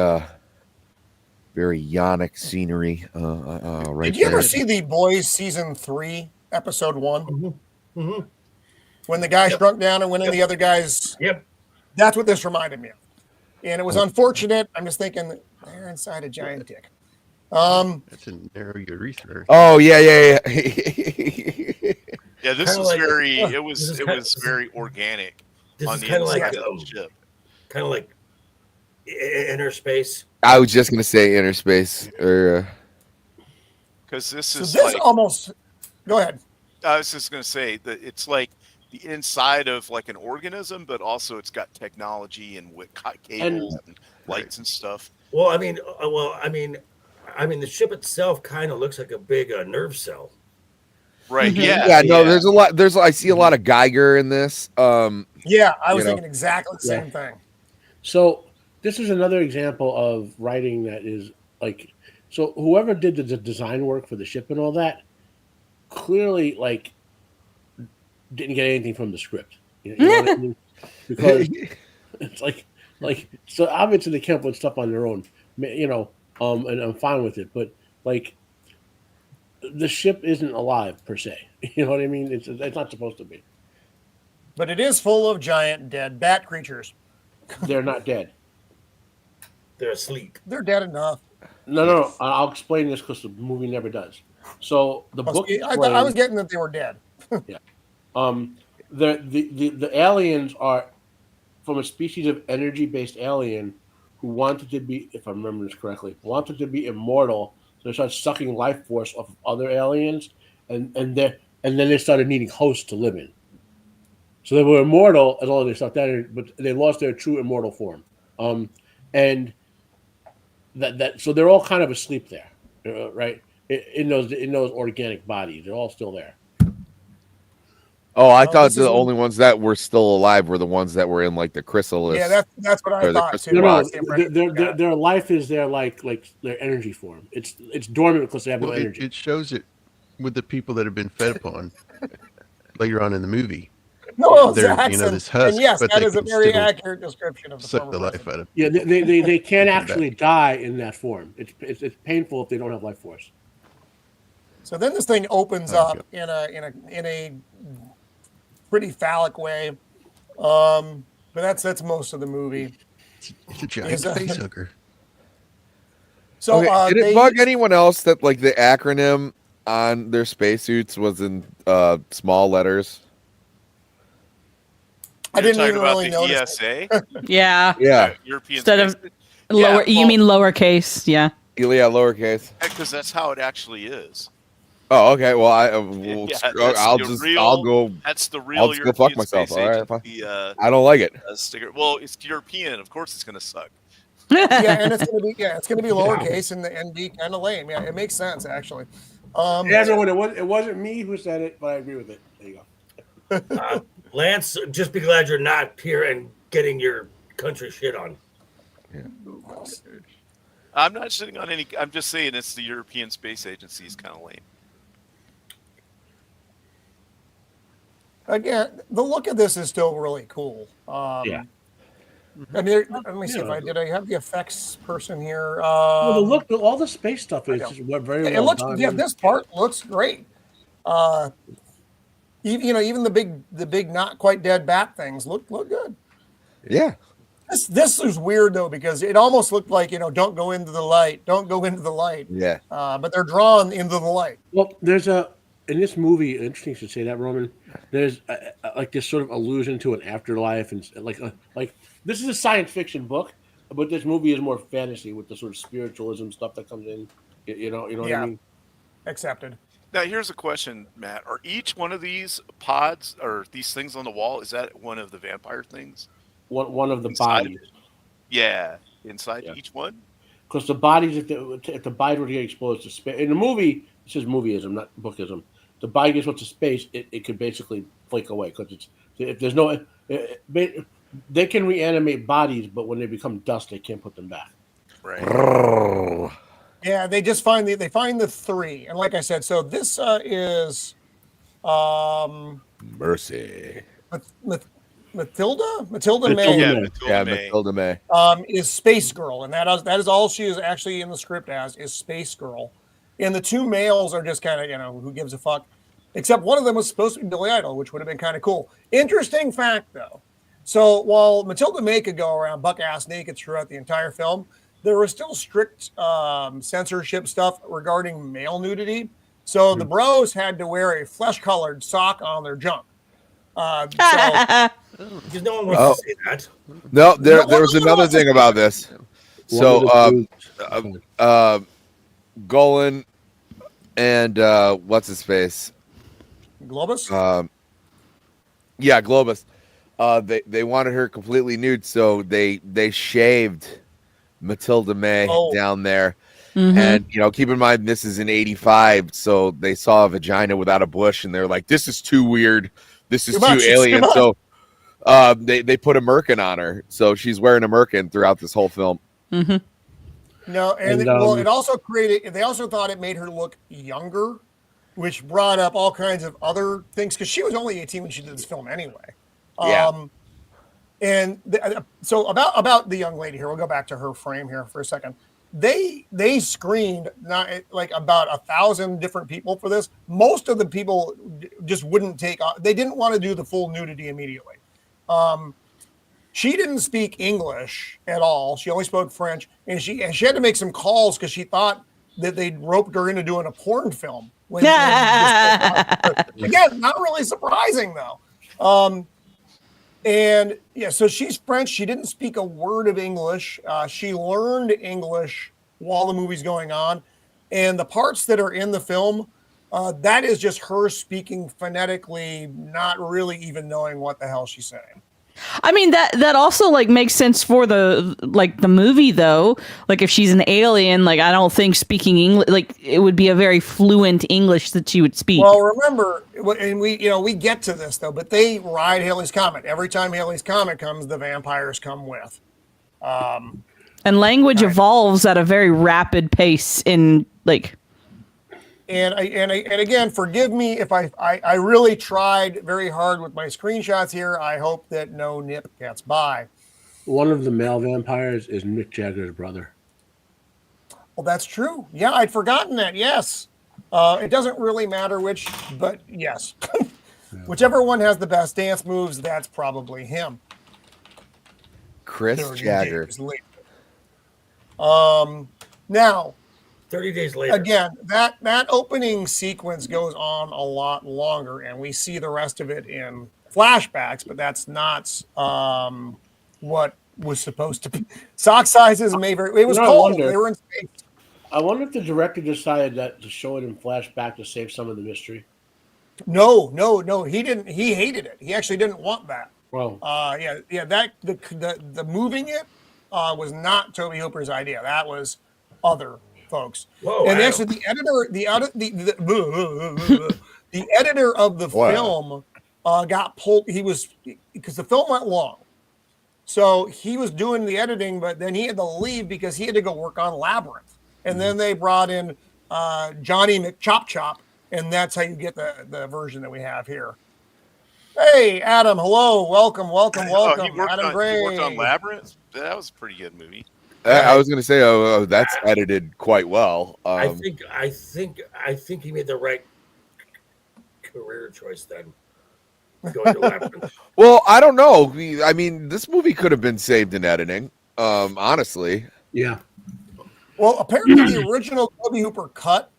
yonic scenery. Right. Did you ever see The Boys season 3, episode 1? Mm-hmm. When the guy shrunk down and went in the other guy's. Yep. That's what this reminded me of. And it was unfortunate. I'm just thinking they're inside a giant dick. That's a narrow urethra. Oh yeah. Yeah, this was like, very. It was very organic. This on is the kind of inside like of the ship. kind of like inner space. I was just gonna say inner space, or because this So is this like, almost. Go ahead. I was just gonna say that it's like the inside of like an organism, but also it's got technology and cables and lights and stuff. Well, I mean, the ship itself kind of looks like a big nerve cell. Right. Mm-hmm. Yeah. no, there's a lot. I see a lot of Geiger in this. Yeah, I was thinking exactly the same thing. So this is another example of writing that is like, so whoever did the design work for the ship and all that, clearly like didn't get anything from the script. You know what I mean? Because it's like so obviously they can't put stuff on their own, and I'm fine with it. But like, the ship isn't alive per se. You know what I mean? It's not supposed to be. But it is full of giant dead bat creatures. They're not dead. They're asleep. They're dead enough. No. I'll explain this because the movie never does. So the book. I was getting that they were dead. Yeah. The aliens are from a species of energy-based alien who wanted to be, if I remember this correctly, wanted to be immortal. So they started sucking life force off of other aliens, and then they started needing hosts to live in. So they were immortal as long as they sucked that, but they lost their true immortal form. And that so they're all kind of asleep there, right? In those organic bodies, they're all still there. Oh, I thought the only ones that were still alive were the ones that were in like the chrysalis. Yeah, that's what I thought too. No, their life is their like their energy form. It's dormant because they have no energy. It shows it with the people that have been fed upon later on in the movie. No, they're this husk, and yes, but that they is a can very still accurate description of suck the life out of. Yeah, they can't actually die in that form. It's painful if they don't have life force. So then this thing opens up in a pretty phallic way, but that's most of the movie. It's a giant face hugger. So did it bug anyone else that like the acronym on their spacesuits was in small letters? I didn't even about really the notice. ESA. Yeah. European Instead of space. lower, you mean lowercase? Yeah. Yeah, lowercase. Because that's how it actually is. Oh, okay. Well, I'll go. That's the real. I'll just go fuck myself. All right. I don't like it. Sticker. Well, it's European. Of course, it's gonna suck. Yeah, and it's gonna be lowercase and be kind of lame. Yeah, it makes sense actually. It wasn't me who said it, but I agree with it. There you go. Lance, just be glad you're not here and getting your country shit on. Yeah. I'm not shitting on any. I'm just saying it's the European Space Agency is kind of lame. Again, the look of this is still really cool. Yeah. I mean, let me see if did I have the effects person here? Well, the look, all the space stuff is I just very it well looks, done. yeah, this part looks great. Even the big not quite dead bat things look good. Yeah. This is weird though, because it almost looked like, don't go into the light, don't go into the light. Yeah. But they're drawn into the light. Well, there's in this movie, interesting you should say that, Roman. There's like this sort of allusion to an afterlife, and like this is a science fiction book, but this movie is more fantasy with the sort of spiritualism stuff that comes in. You know what I mean? Accepted. Now, here's a question, Matt. Are each one of these pods or these things on the wall, is that one of the vampire things? One of the Inside bodies. Yeah, inside each one? Because the bodies, if the body were to get exposed to space, in the movie, this is movieism, not bookism. The body gets exposed to space, it could basically flake away because if there's no, they can reanimate bodies, but when they become dust, they can't put them back. Right. Yeah, they just find the three, and like I said, so this is Mercy. Matilda Matilda May. May. Matilda May. Is Space Girl, and that is all she is actually in the script as, is Space Girl. And the two males are just kind of, who gives a fuck. Except one of them was supposed to be Billy Idol, which would have been kind of cool. Interesting fact, though. So while Matilda May could go around buck-ass naked throughout the entire film, there was still strict censorship stuff regarding male nudity. So the bros had to wear a flesh-colored sock on their junk. Because no one wants to see that. No, there was another thing about this. So, Golan and what's his face? Globus? Yeah, Globus. They wanted her completely nude, so they shaved Matilda May down there. Mm-hmm. And keep in mind this is in '85, so they saw a vagina without a bush, and they're like, "This is too weird. This is too alien." So they put a merkin on her, so she's wearing a merkin throughout this whole film. Mm-hmm. No, it also created. They also thought it made her look younger, which brought up all kinds of other things because she was only 18 when she did this film anyway. Yeah. So about the young lady here, we'll go back to her frame here for a second. They screened not like about 1,000 different people for this. Most of the people just wouldn't take. They didn't want to do the full nudity immediately. She didn't speak English at all. She only spoke French, and she had to make some calls because she thought that they'd roped her into doing a porn film. Again, not really surprising though. And yeah, so she's French. She didn't speak a word of English. She learned English while the movie's going on. And the parts that are in the film, that is just her speaking phonetically, not really even knowing what the hell she's saying. I mean, that also makes sense for the movie though. Like if she's an alien, I don't think speaking English, it would be a very fluent English that she would speak. Well, remember, and we get to this though, but they ride Halley's Comet. Every time Halley's Comet comes, the vampires come with. And language evolves at a very rapid pace in And again, forgive me if I really tried very hard with my screenshots here. I hope that no nip gets by. One of the male vampires is Mick Jagger's brother. Well, that's true. Yeah, I'd forgotten that. Yes. It doesn't really matter which, but yes. Whichever one has the best dance moves, that's probably him. Chris Jagger. Now, 30 days later. Again, that opening sequence goes on a lot longer, and we see the rest of it in flashbacks, but that's not what was supposed to be. Sock sizes may vary. It was cold. They were in space. I wonder if the director decided that to show it in flashback to save some of the mystery. No. He didn't. He hated it. He actually didn't want that. Well, yeah. That the moving it was not Tobe Hooper's idea. That was other folks. Whoa, and actually, the editor of the film got pulled. Because the film went long, So he was doing the editing, but then he had to leave because he had to go work on Labyrinth. And then they brought in Johnny McChop Chop, and that's how you get the version that we have here. Hey, Adam, hello. Welcome. Oh, he worked Adam on Gray. he worked on Labyrinth. That was a pretty good movie. I was going to say, that's edited quite well. I think he made the right career choice then. Going to Labyrinth. Well, I don't know. I mean, this movie could have been saved in editing. Honestly. Yeah. Well, apparently the original Toby Hooper cut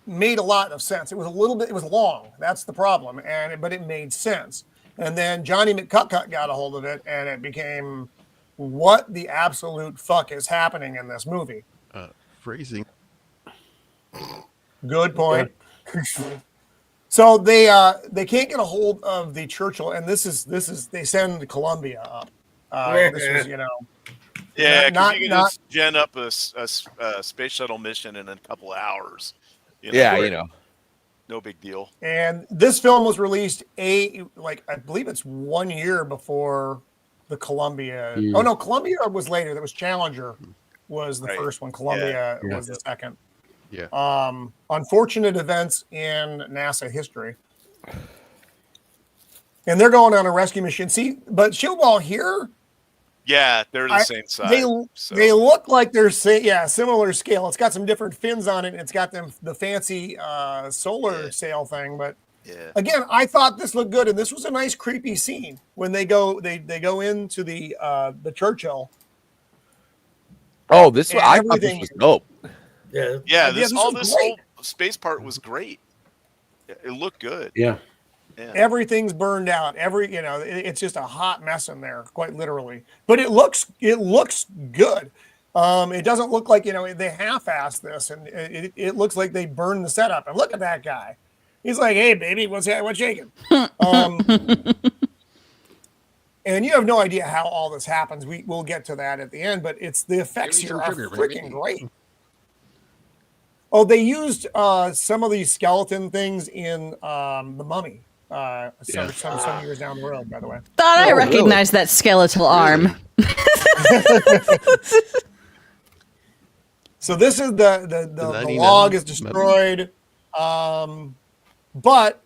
made a lot of sense. It was it was long. That's the problem. But it made sense. And then Johnny McCutcut got a hold of it, and it became, what the absolute fuck is happening in this movie? Phrasing. Good point. So they can't get a hold of the Churchill, and this is they send Columbia up. This was, Yeah, not you can just gen up a space shuttle mission in a couple of hours. No big deal. And this film was released I believe it's 1 year before the Columbia. Oh no, Columbia was later. That was Challenger was the first one. Columbia was the second. Yeah. Unfortunate events in NASA history. And they're going on a rescue mission. See, but Shieldwall here. Yeah, they're the same size. They look like they're similar scale. It's got some different fins on it, and it's got the fancy solar sail thing. But again, I thought this looked good, and this was a nice creepy scene when they go into the Churchill. Oh, I thought this was dope. Yeah. This whole space part was great. It looked good. Yeah. Everything's burned out. It's just a hot mess in there, quite literally. But it looks good. It doesn't look like they half-assed this, and it looks like they burned the setup. And look at that guy. He's like, "Hey, baby, what's shaking?" And you have no idea how all this happens. We'll get to that at the end, but the effects here are freaking great. Oh, they used some of these skeleton things in The Mummy. Some years down the road, by the way. Thought I recognized that skeletal arm. So this is the log is destroyed, but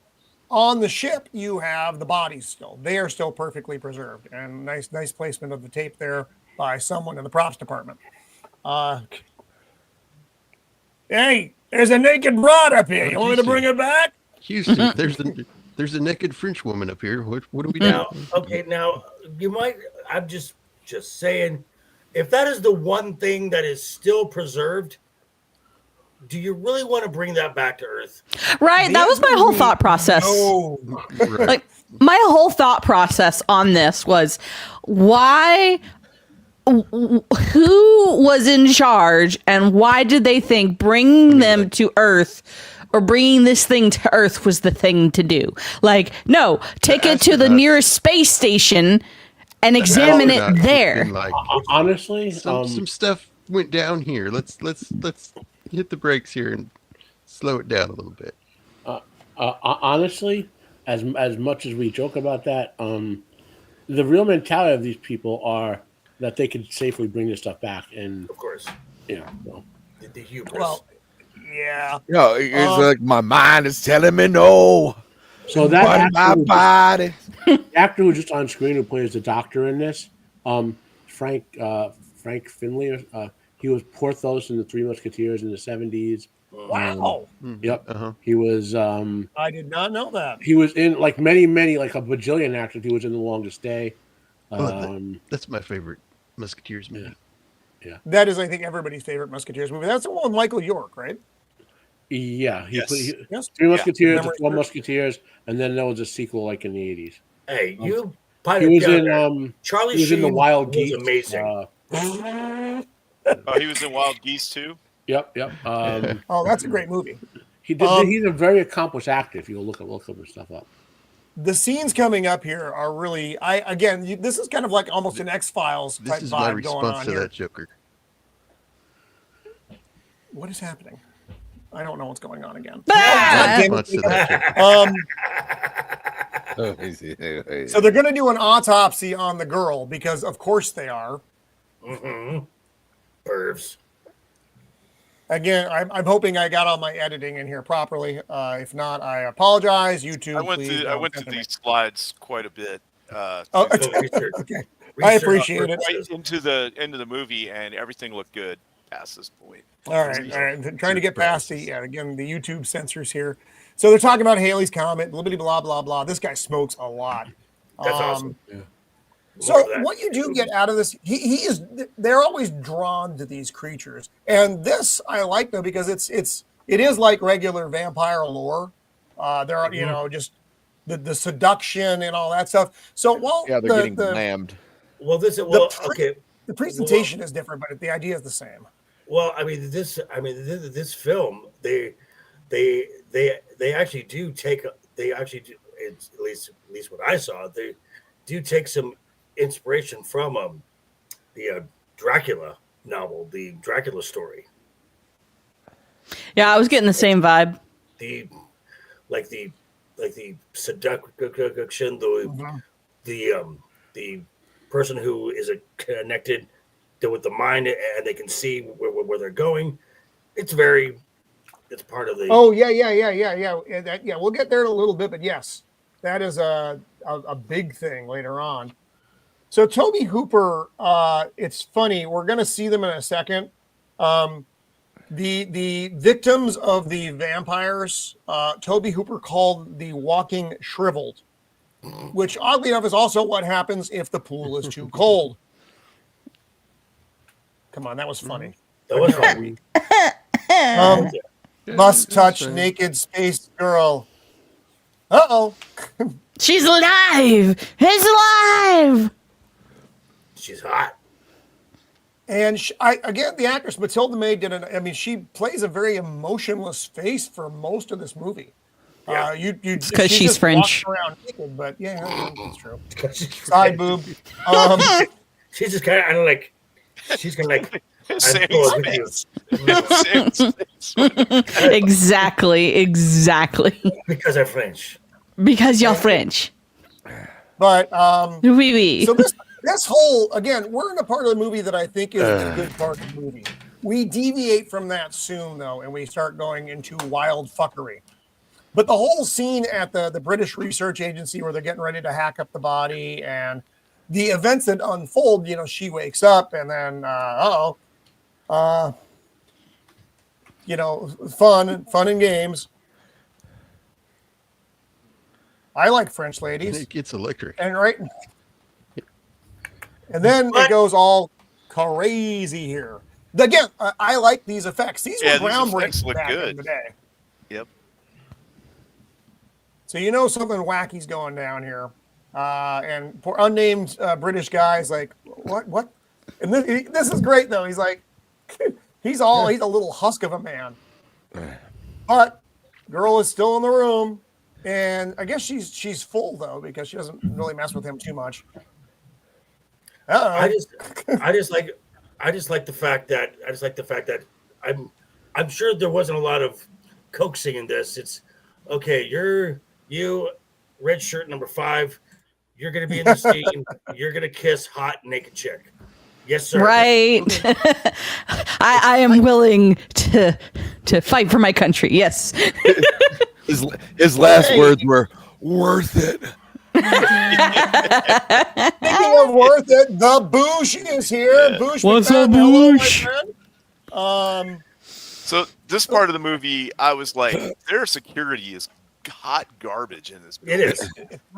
on the ship you have the bodies still. They are still perfectly preserved, and nice placement of the tape there by someone in the props department. Hey, there's a naked broad up here. You want me to bring it back? Houston, there's a naked French woman up here. What do we do? Now you might. I'm just saying, if that is the one thing that is still preserved, do you really want to bring that back to Earth? Right. That was my whole thought process. No. Like my whole thought process on this was why. Who was in charge, and why did they think bringing them to Earth or bringing this thing to Earth was the thing to do? Like, no, take it to the nearest space station and examine it there. Honestly, some stuff went down here. Let's hit the brakes here and slow it down a little bit. Honestly, as much as we joke about that, the real mentality of these people are that they can safely bring this stuff back, and of course, the hubris. Well, yeah. It's like my mind is telling me no. So that my body. The actor who just on screen who plays the doctor in this, Frank Finley. He was Porthos in the Three Musketeers in the 70s. Wow. Yep. He was. I did not know that. He was in many like a bajillion actors. He was in The Longest Day. That's my favorite Musketeers movie. Yeah. That is, I think, everybody's favorite Musketeers movie. That's the one with Michael York, right? Yeah. Yes. Three Musketeers, the 12 Musketeers, and then there was a sequel like in the 80s. Hey, he was in Charlie he was in the Wild Geese. Amazing. He was in Wild Geese too. Yep. That's a great movie. He's a very accomplished actor. If you look his stuff up. The scenes coming up here are really. This is kind of like almost an X-Files type This is vibe my going response on to here. that Joker. What is happening? I don't know what's going on again. Response to that Joker. So they're going to do an autopsy on the girl because, of course, they are. Mm-hmm. Pervs. Again, I'm hoping I got all my editing in here properly. If not, I apologize. YouTube, I went to these slides quite a bit. Okay. I appreciate it. Right into the movie, and everything looked good past this point. All right. Trying to get past the YouTube censors here. So they're talking about Halley's Comet, blah blah blah. This guy smokes a lot. That's awesome. Yeah. So what you do get out of this, they're always drawn to these creatures, and this I like though because it is like regular vampire lore. There are just the seduction and all that stuff. So they're getting lammed. Well, the presentation is different, but the idea is the same. Well, this film, they actually do take. They actually do. It's at least what I saw. They do take some inspiration from the Dracula novel, the Dracula story. Yeah, I was getting the same vibe. The seduction, the person who is connected with the mind and they can see where they're going. It's part of the. Oh yeah. We'll get there in a little bit, but yes, that is a big thing later on. So Toby Hooper, it's funny. We're going to see them in a second. The victims of the vampires, Toby Hooper called the walking shriveled, which oddly enough is also what happens if the pool is too cold. Come on, that was funny. That was funny. Must touch naked space girl. Uh-oh. She's alive. He's alive. She's hot. And the actress Matilda May she plays a very emotionless face for most of this movie. Yeah. Because she's French. Around naked, but yeah, that's true. Side boob. She's just kind of like. She's kind of like. Exactly. Because I'm French. Because you're French. But oui. So this whole, again, we're in a part of the movie that I think is a good part of the movie. We deviate from that soon, though, and we start going into wild fuckery. But the whole scene at the British Research Agency where they're getting ready to hack up the body and the events that unfold, she wakes up and then, fun and games. I like French ladies. It gets electric. And then it goes all crazy here. Again, I like these effects. These were groundbreaking back in the day. Yep. So something wacky's going down here. And poor unnamed British guy's like, what? And this is great, though. He's like, he's a little husk of a man. But girl is still in the room. And I guess she's full, though, because she doesn't really mess with him too much. I just like the fact that I'm sure there wasn't a lot of coaxing in this. It's okay. You red shirt number 5. You're gonna be in the scene. You're gonna kiss hot naked chick. Yes, sir. Right. I am willing to fight for my country. Yes. His last words were worth it. Speaking of worth it, the Boosh is here. Yeah. Boosh, what's up, Boosh? So this part of the movie, I was like, their security is hot garbage in this movie. It is.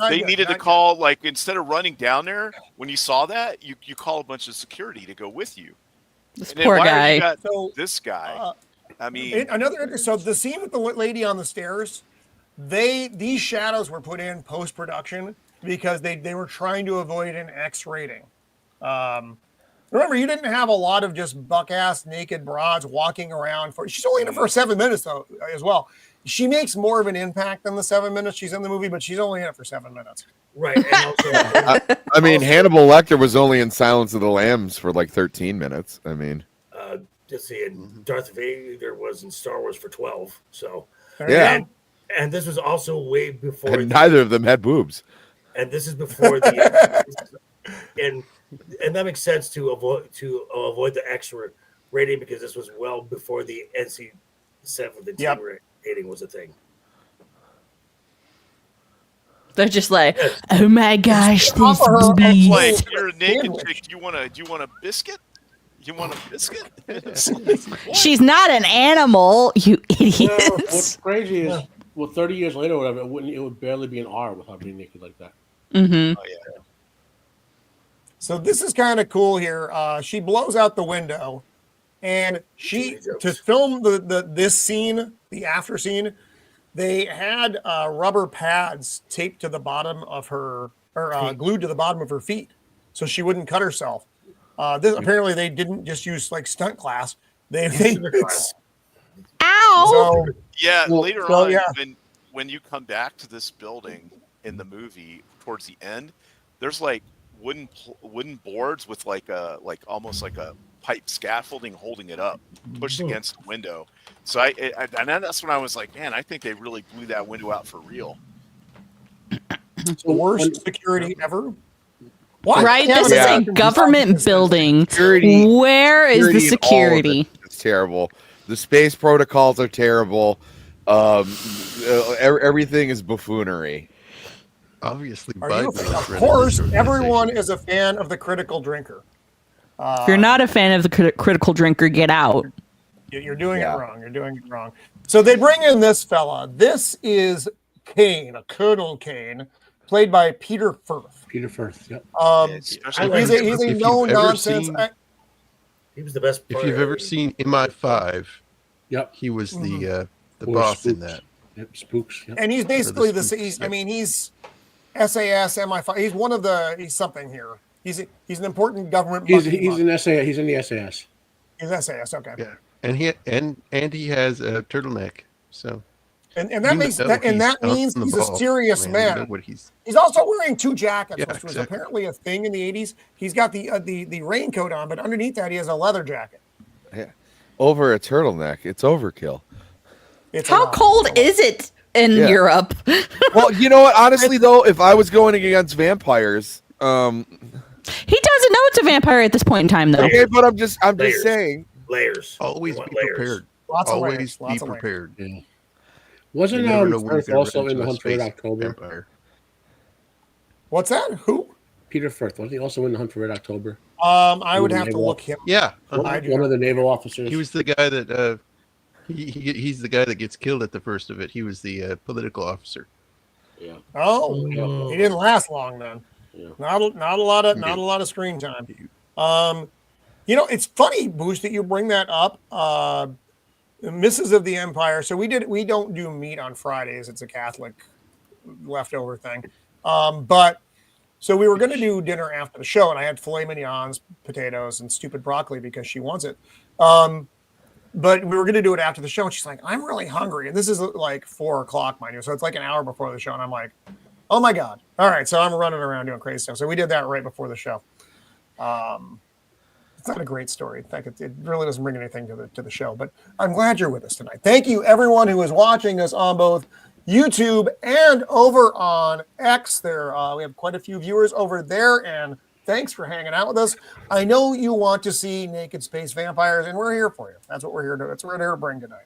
They needed to call, like, instead of running down there, when you saw that, you call a bunch of security to go with you. This poor guy. You got this guy. So the scene with the lady on the stairs, these shadows were put in post-production because they were trying to avoid an X rating. Remember, you didn't have a lot of just buck-ass naked broads walking around. She's only in it for 7 minutes, though, as well. She makes more of an impact than the 7 minutes she's in the movie, but she's only in it for 7 minutes. Right. And also, I mean, Hannibal Lecter was only in Silence of the Lambs for like 13 minutes. I mean, just see, Darth Vader was in Star Wars for 12. So, yeah. And this was also way before. And neither of them had boobs. And this is before the. and that makes sense to avoid the extra rating because this was well before the NC-17 rating was a thing. They're just like, oh my gosh, these boobies. Like, you're a naked chick. Do you want a biscuit? You want a biscuit? She's not an animal, you idiots. No, what's crazy is, 30 years later, or whatever, it would barely be an R without being naked like that. Mm-hmm. Oh yeah. So this is kind of cool here. She blows out the window, and to film this scene, the after scene, they had rubber pads taped to the bottom of her, or glued to the bottom of her feet, so she wouldn't cut herself. Apparently they didn't just use like stunt class. They Ow! So, Yeah, later on, when you come back to this building in the movie towards the end, there's like wooden boards with almost like a pipe scaffolding holding it up, pushed against the window. So and that's when I was like, man, I think they really blew that window out for real. The worst security ever. What? Right? This is a government building. Where is the security? It's terrible. The space protocols are terrible. Everything is buffoonery. Obviously, of course, everyone is a fan of the critical drinker. If you're not a fan of the critical drinker, get out. You're doing it wrong. You're doing it wrong. So they bring in this fella. This is Kane, a Colonel Kane, played by Peter Firth. Peter Firth, yep. He's a no-nonsense. He was the best. If you've ever seen MI5, he was the boss in that. Yep, Spooks. Yep. And he's basically he's SAS, MI5. He's one of he's something here. He's an important government. He's in SAS. He's in the SAS. He's SAS. Okay. Yeah, and he has a turtleneck. So. And that means he's a serious man. He's also wearing two jackets, which was apparently a thing in the 80s. He's got the raincoat on, but underneath that he has a leather jacket. Yeah, over a turtleneck. It's overkill. How cold is it in Europe? Well, you know what? Honestly, though, if I was going against vampires, he doesn't know it's a vampire at this point in time, though. Okay, but I'm just saying layers. Always be prepared. Always be prepared. Yeah. Wasn't Firth also in the Hunt for Red October? Vampire. What's that? Who? Peter Firth. Wasn't he also in the Hunt for Red October? I would have to look him. Yeah, one of the naval officers. He was the guy that he's the guy that gets killed at the first of it. He was the political officer. Yeah. Oh, he didn't last long then. Yeah. Not a lot of screen time. It's funny, Boosh, that you bring that up. Misses of the Empire. So we don't do meat on Fridays. It's a Catholic leftover thing. But so we were going to do dinner after the show, and I had filet mignons, potatoes, and stupid broccoli because she wants it. But we were going to do it after the show, and she's like, "I'm really hungry," and this is like 4:00, mind you, so it's like an hour before the show, and I'm like, "Oh my god!" All right, so I'm running around doing crazy stuff. So we did that right before the show. It's not a great story. In fact, it really doesn't bring anything to the show. But I'm glad you're with us tonight. Thank you, everyone who is watching us on both YouTube and over on X. There, we have quite a few viewers over there, and thanks for hanging out with us. I know you want to see naked space vampires, and we're here for you. That's what we're here to. That's what we're here to bring tonight.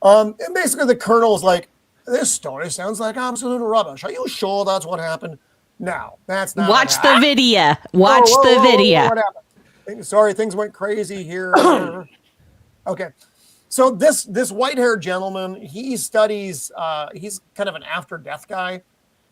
And basically, the Colonel's like, "This story sounds like absolute rubbish. Are you sure that's what happened?" No, that's not. Watch the video. Watch the video. What happened? Sorry, things went crazy here. Okay. So this white-haired gentleman, he studies, he's kind of an after-death guy.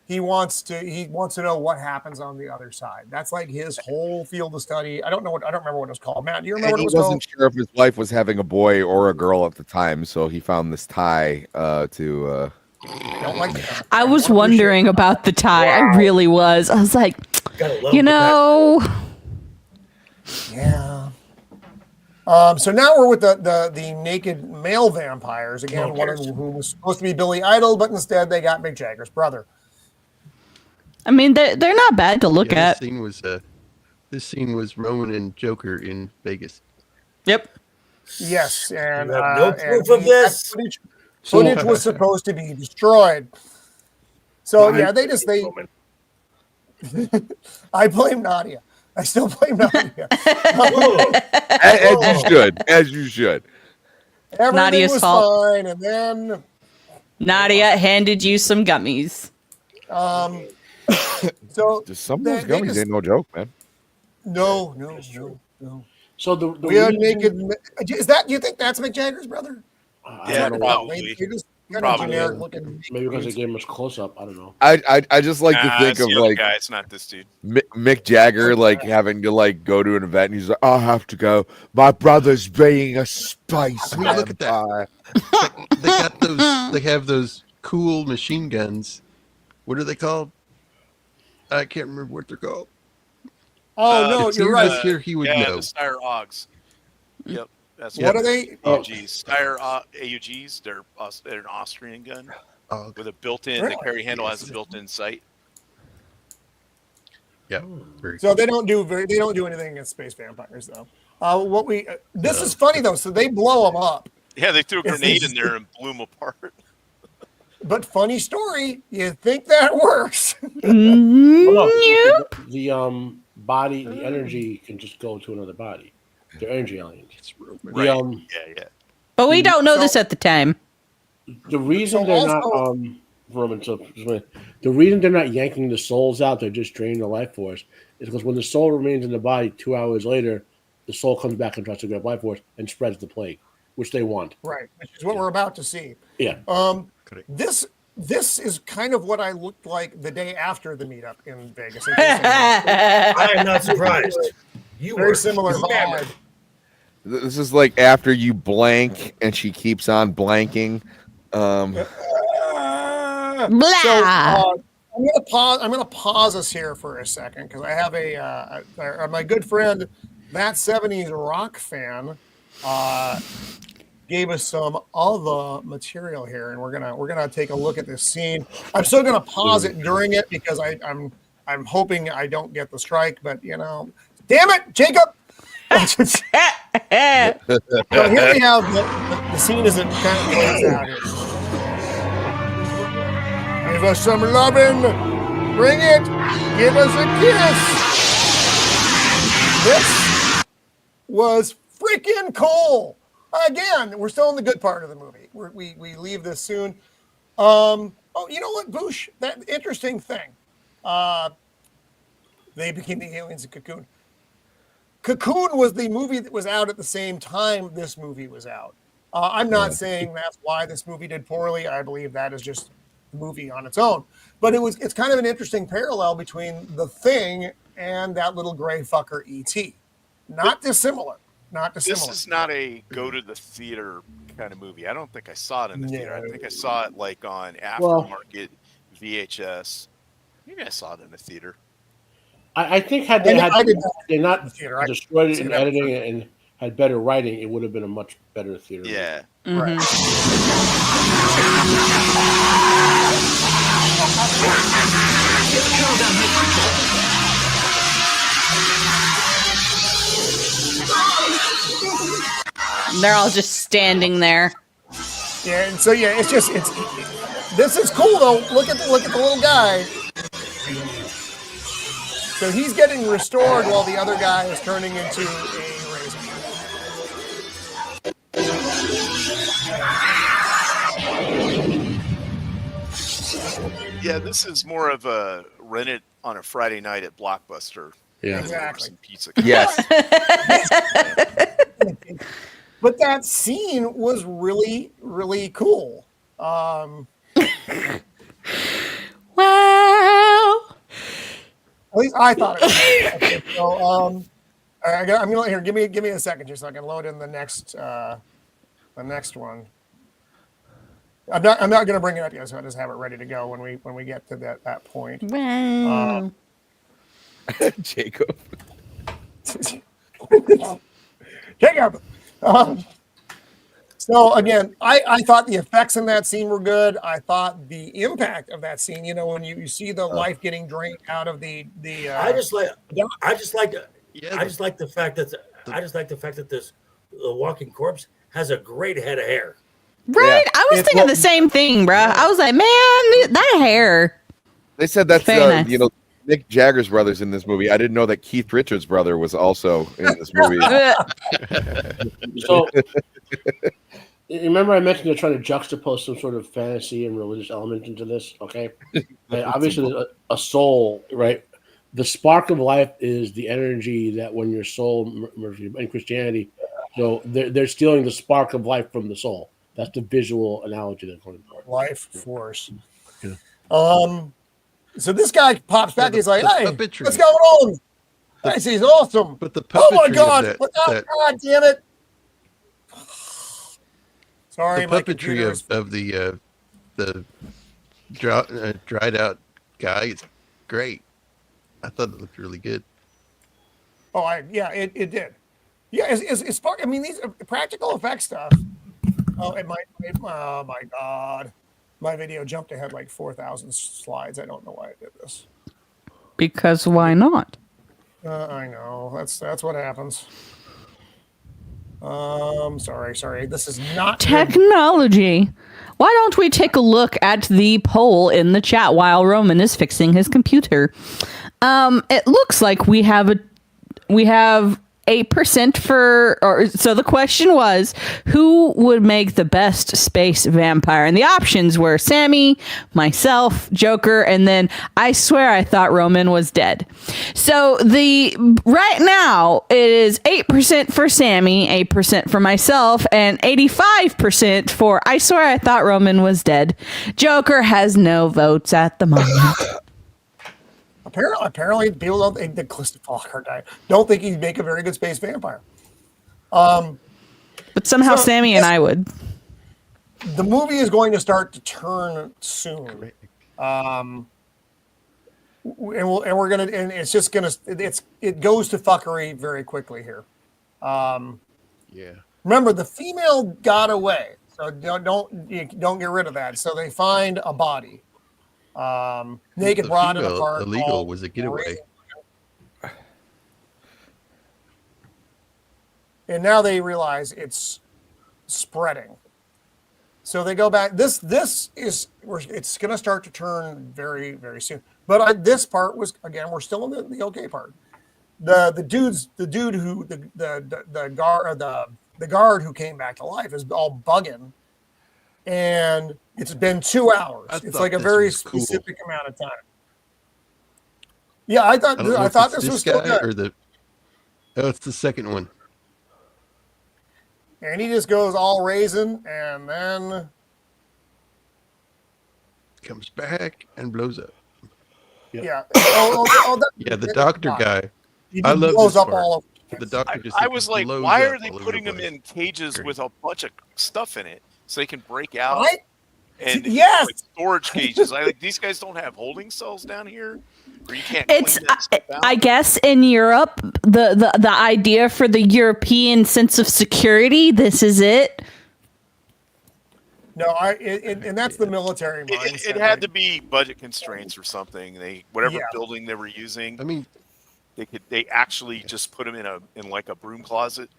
He wants to know what happens on the other side. That's like his whole field of study. I don't remember what it was called. Matt, do you remember what it was called? He wasn't sure if his wife was having a boy or a girl at the time, so he found this tie to Don't like that. I was wondering about the tie. Wow. I really was. I was like, Yeah. So now we're with the naked male vampires. Again, one of whom was supposed to be Billy Idol, but instead they got Mick Jagger's brother. I mean, they're not bad to look at. This scene was Roman and Joker in Vegas. Yep. Yes, and no proof of this. Footage was supposed to be destroyed. So yeah, they. I blame Nadia. I still blame Nadia. As you should. Everything Nadia's was fault. fine, and then Nadia handed you some gummies. So just some of those gummies ain't no joke, man. No. So the we are reason- naked. Is that? Do you think that's Mick Jagger's brother? Yeah, don't know. probably. They just kind Probably. of generic looking. Maybe because they gave us close up. I don't know. I just like to think it's of the other like guy. It's not this dude. Mick Jagger like having to like go to an event and he's like, I have to go. My brother's being a space. I mean, look at that. They got those. They have those cool machine guns. What are they called? I can't remember what they're called. Oh no, If you're he right. was here, he would Yeah, know. the Steyr Augs. Yep. That's What are they? AUGs. Steyr AUGs. They're an Austrian gun with a built-in. Really? The carry handle has a built-in sight. Yeah. Very So they don't do anything against space vampires though. This is funny though. So they blow them up. Yeah, they threw a grenade in there and blew them apart. But funny story, you think that works? Well, the body, the energy can just go to another body. They're energy aliens. Right. Yeah. But we don't know this at the time. The reason So they're also- not Roman, so just a minute. The reason they're not yanking the souls out, they're just draining the life force, is because when the soul remains in the body 2 hours later, the soul comes back and tries to grab life force and spreads the plague, which they want. Right, which is what we're about to see. Yeah. This is kind of what I looked like the day after the meetup in Vegas. I am not surprised. You Very were similar hammered. vibe. This is like after you blank and she keeps on blanking. Blah. So I'm gonna pause. I'm gonna pause us here for a second because I have my good friend, that '70s rock fan, gave us some other material here, and we're gonna take a look at this scene. I'm still gonna pause it during it because I'm hoping I don't get the strike, but damn it, Jacob. So here we have the scene as it kind of plays out here. Give us some lovin'. Bring it. Give us a kiss. This was freaking cool. Again, we're still in the good part of the movie. We leave this soon. Oh, you know what, Boosh? That interesting thing. They became the aliens in Cocoon. Cocoon was the movie that was out at the same time this movie was out. I'm not saying that's why this movie did poorly. I believe that is just the movie on its own. But it's kind of an interesting parallel between The Thing and that little gray fucker E.T. Not dissimilar. This is not a go to the theater kind of movie. I don't think I saw it in the theater. I think I saw it like on aftermarket VHS. Maybe I saw it in the theater. I think had they not destroyed it in editing and had better writing, it would have been a much better theater. Yeah. Right. They're all just standing there. Yeah, and so this is cool though. Look at the little guy. So he's getting restored while the other guy is turning into a razor. Yeah, this is more of a rent it on a Friday night at Blockbuster. Yeah, exactly. Some pizza. Yes. But that scene was really, really cool. Wow. At least I thought it was. Okay, so I'm gonna here. Give me a second here so I can load in the next one. I'm not gonna bring it up yet, so I just have it ready to go when we get to that point. Wow. Jacob. Jacob. So again, I thought the effects in that scene were good. I thought the impact of that scene, when you see the life getting drained out of the I just like the fact that the walking corpse has a great head of hair. Right? I was thinking the same thing, bro. I was like, man, that hair. They said that's Very nice. Mick Jagger's brother's in this movie. I didn't know that Keith Richards' brother was also in this movie. So, remember I mentioned they're trying to juxtapose some sort of fantasy and religious element into this, okay? Obviously, there's a soul, right? The spark of life is the energy that when your soul, in Christianity, so they're stealing the spark of life from the soul. That's the visual analogy they're going for. Life force. Yeah. So this guy pops back. He's like, "Hey, puppetry. what's going on? This is awesome." But the Oh my puppetry god! of God damn it! Sorry, the my puppetry computer is- of the dried out guy is great. I thought it looked really good. Oh, it did. Yeah, it's fun. I mean, these practical effect stuff. Oh, oh my god, my video jumped ahead like 4,000 slides. I don't know why I did this. Because why not? I know that's what happens. Sorry. This is not Technology. Why don't we take a look at the poll in the chat while Roman is fixing his computer? It looks like we have 8% so the question was, who would make the best space vampire? And the options were Sammy, myself, Joker, and then I swear I thought Roman was dead. So right now it is 8% for Sammy, 8% for myself, and 85% for I swear I thought Roman was dead. Joker has no votes at the moment. Apparently, people don't think that don't think he'd make a very good space vampire. But somehow Sammy and I would. The movie is going to start to turn soon, and it's just gonna it goes to fuckery very quickly here. Yeah. Remember, the female got away, so don't get rid of that. So they find a body. Naked brought in a car. Illegal was a getaway. And now they realize it's spreading. So they go back. It's going to start to turn very, very soon. But this part was, again, we're still in the okay part. The guard who came back to life is all bugging. And it's been 2 hours. It's like a very specific amount of time. Yeah, I thought this was still good. It's the second one. And he just goes all raisin, and then comes back and blows up. Yeah. The doctor guy. I love this part. The doctor just. I was like, why are they putting them in cages with a bunch of stuff in it so they can break out? Right? And yes, like storage cages. These guys don't have holding cells down here, or you can't. I guess in Europe, the idea for the European sense of security, this is it. No, and that's the military mindset. It had to be budget constraints or something. Whatever building they were using. I mean, they actually just put them in like a broom closet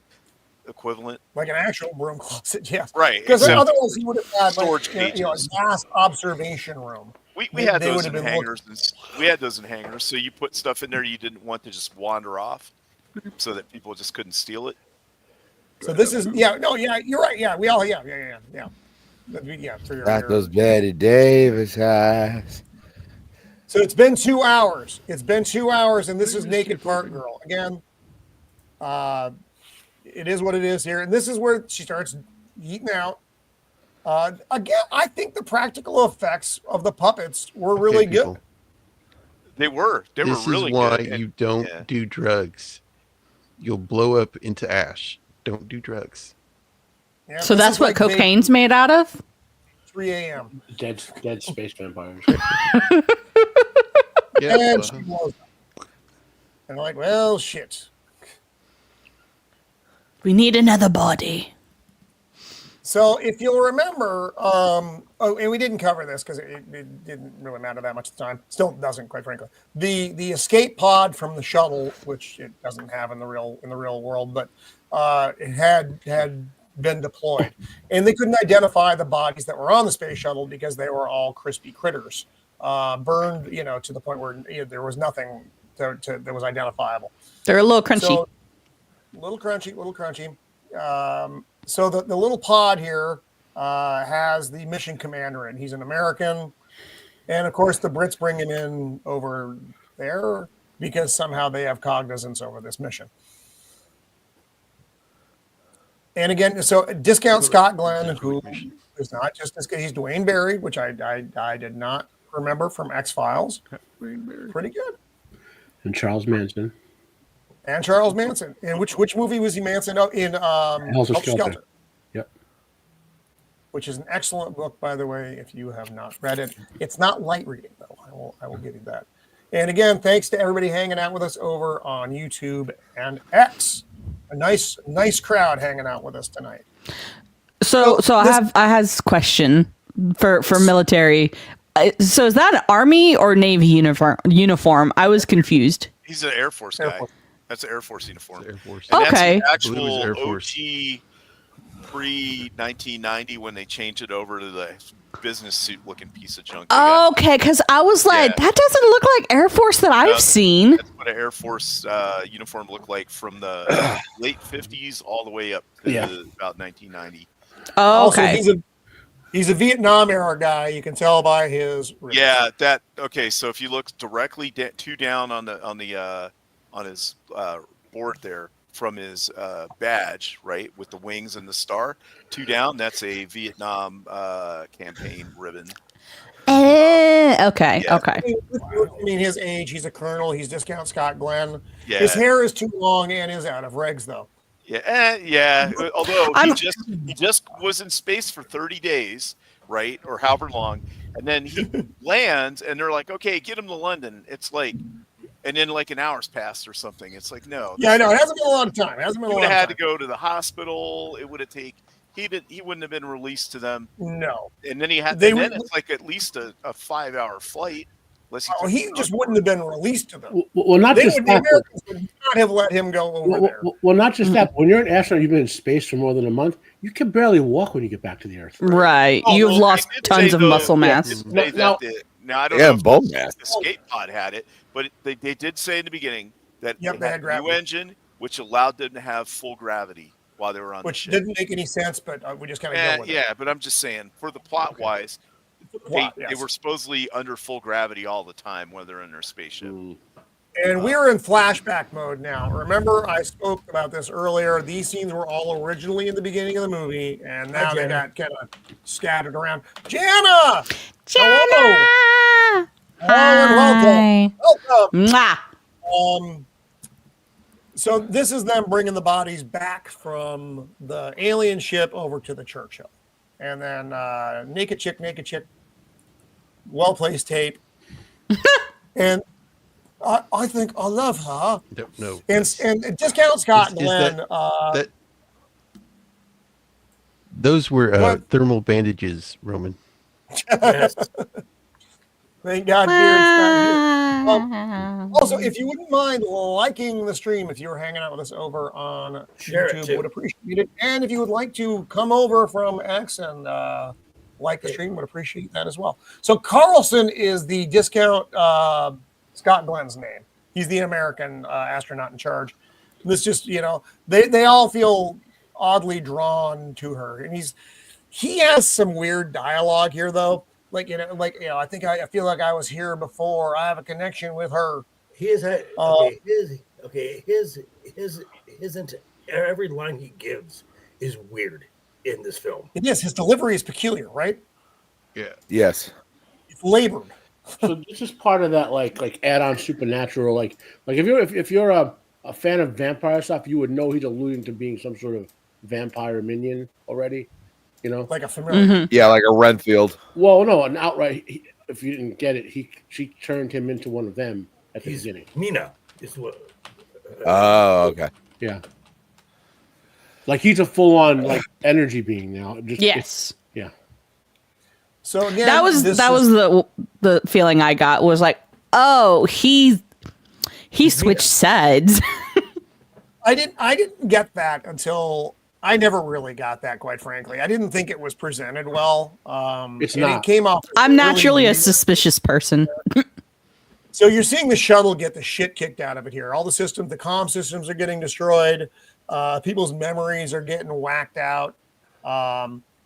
equivalent, like an actual broom closet. Yes, right. Because otherwise he would have had storage cages, a vast observation room. We had those in hangars. We had those in hangars. So you put stuff in there you didn't want to just wander off, so that people just couldn't steal it. So this is you're right. Yeah, we all yeah. Got those Betty Davis eyes. So it's been 2 hours. And this is Naked Park Girl again. It is what it is here, and this is where she starts eating out. Again, I think the practical effects of the puppets were really good. They were. They were really good. This is why good. you don't do drugs. You'll blow up into ash. Don't do drugs. Yeah, so that's what cocaine's made out of? 3 a.m. Dead space vampires. And she blows up. And I'm like, well, shit. We need another body. So if you'll remember, and we didn't cover this because it didn't really matter that much at the time. Still doesn't, quite frankly. The escape pod from the shuttle, which it doesn't have in the real world, but it had been deployed, and they couldn't identify the bodies that were on the space shuttle because they were all crispy critters, burned, to the point where there was nothing that was identifiable. They're a little crunchy. So, little crunchy. So the little pod here has the mission commander in. He's an American, and of course the Brits bring him in over there because somehow they have cognizance over this mission. And again, so discount Scott Glenn, who is not just this guy, he's Dwayne Barry, which I did not remember from X-Files. Pretty good. And Charles Manson. And which movie was he Manson in? Helter Skelter. Yep. Which is an excellent book, by the way, if you have not read it. It's not light reading, though. I will give you that. And again, thanks to everybody hanging out with us over on YouTube and X. A nice crowd hanging out with us tonight. So I have a question for military. So is that an Army or Navy uniform? I was confused. He's an Air Force guy. That's an Air Force uniform. Air Force. And okay. That's the actual OT pre-1990 when they changed it over to the business suit looking piece of junk. Okay, because I was like, that doesn't look like Air Force that I've seen. That's what an Air Force uniform looked like from the late 50s all the way up to about 1990. Oh, okay. Also, he's a Vietnam era guy. You can tell by his. Yeah, okay. So if you look directly two down on his board there from his badge, right, with the wings and the star, two down, that's a Vietnam campaign ribbon. Okay. I mean, his age, he's a colonel. He's discount Scott Glenn. Yeah. His hair is too long and is out of regs, though. Yeah. Although he just was in space for 30 days, right, or however long, and then he lands, and they're like, "Okay, get him to London." It's like, and then like an hour's passed or something. It's like, no. Yeah, I know. It hasn't been a long time. He would have had to go to the hospital. It would have taken. He wouldn't have been released to them. No. And then it's like at least a 5-hour flight. He just wouldn't have been released to them. Well, not just the Americans would not have let him go over there. Well, not just that. When you're an astronaut, you've been in space for more than a month. You can barely walk when you get back to the Earth. Right. You've lost tons of muscle mass. Now I don't know if bone mass. The escape pod had it, but they did say in the beginning that they had a new engine, which allowed them to have full gravity while they were on the ship. Which didn't make any sense, but we just kind of go with it. Yeah, but I'm just saying, for the plot-wise, they were supposedly under full gravity all the time when they're in their spaceship. And we're in flashback mode now. Remember, I spoke about this earlier. These scenes were all originally in the beginning of the movie, and now they got kind of scattered around. Jana! Hello! And welcome. Mwah. So this is them bringing the bodies back from the alien ship over to the Churchill. And then naked chick, well-placed tape. And I think I love her. No. And discount Scott Glenn. Those were thermal bandages, Roman. Yes. Thank God Beard's not here. Also, if you wouldn't mind liking the stream, if you were hanging out with us over on YouTube, would appreciate it. And if you would like to come over from X and like the stream, would appreciate that as well. So Carlson is the discount Scott Glenn's name. He's the American astronaut in charge. This just, they all feel oddly drawn to her. And he has some weird dialogue here, though. I think I feel like I was here before. I have a connection with her. Every line he gives is weird in this film. It is. His delivery is peculiar, right? Yeah. Yes. It's labored. So this is part of that, like add-on supernatural, like if you're a fan of vampire stuff, you would know he's alluding to being some sort of vampire minion already. Like a familiar. Mm-hmm. Yeah, like a Renfield. Well, no, an outright. If you didn't get it, she turned him into one of them at the beginning. Mina is what. Oh, okay. Yeah. Like he's a full-on energy being now. Yes. Yeah. So again, that was the feeling I got was like, oh, he switched sides. I didn't get that until I never really got that, quite frankly. I didn't think it was presented well. It's and not. It came off. I'm really naturally a weird. suspicious person. So you're seeing the shuttle get the shit kicked out of it here. All the systems, the comm systems are getting destroyed. People's memories are getting whacked out.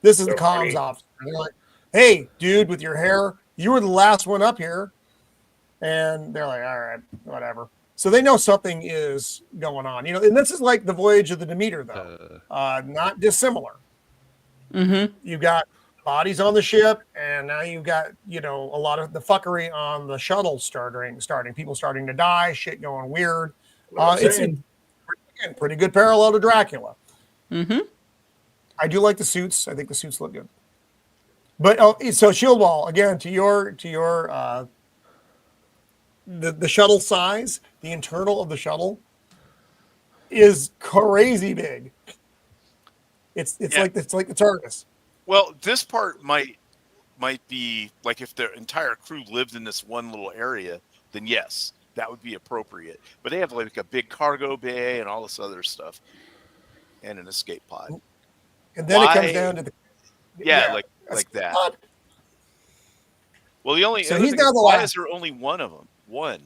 This is the comms officer. They're like, hey, dude, with your hair, you were the last one up here. And they're like, all right, whatever. So they know something is going on. You know, and this is like the voyage of the Demeter, though. Not dissimilar. Mm-hmm. You got bodies on the ship, and now you've got, you know, a lot of the fuckery on the shuttle starting people starting to die, shit going weird. It's a pretty good parallel to Dracula. Mm-hmm. I do like the suits. I think the suits look good. But so Shieldwall, again, to your the shuttle size, the internal of the shuttle is crazy big. It's like the TARDIS. Well, this part might be like if their entire crew lived in this one little area, then yes, that would be appropriate. But they have like a big cargo bay and all this other stuff, and an escape pod. And then it comes down to the like that. Pod. Well, the only So other he's thing now is, the why last. is there only one of them? One.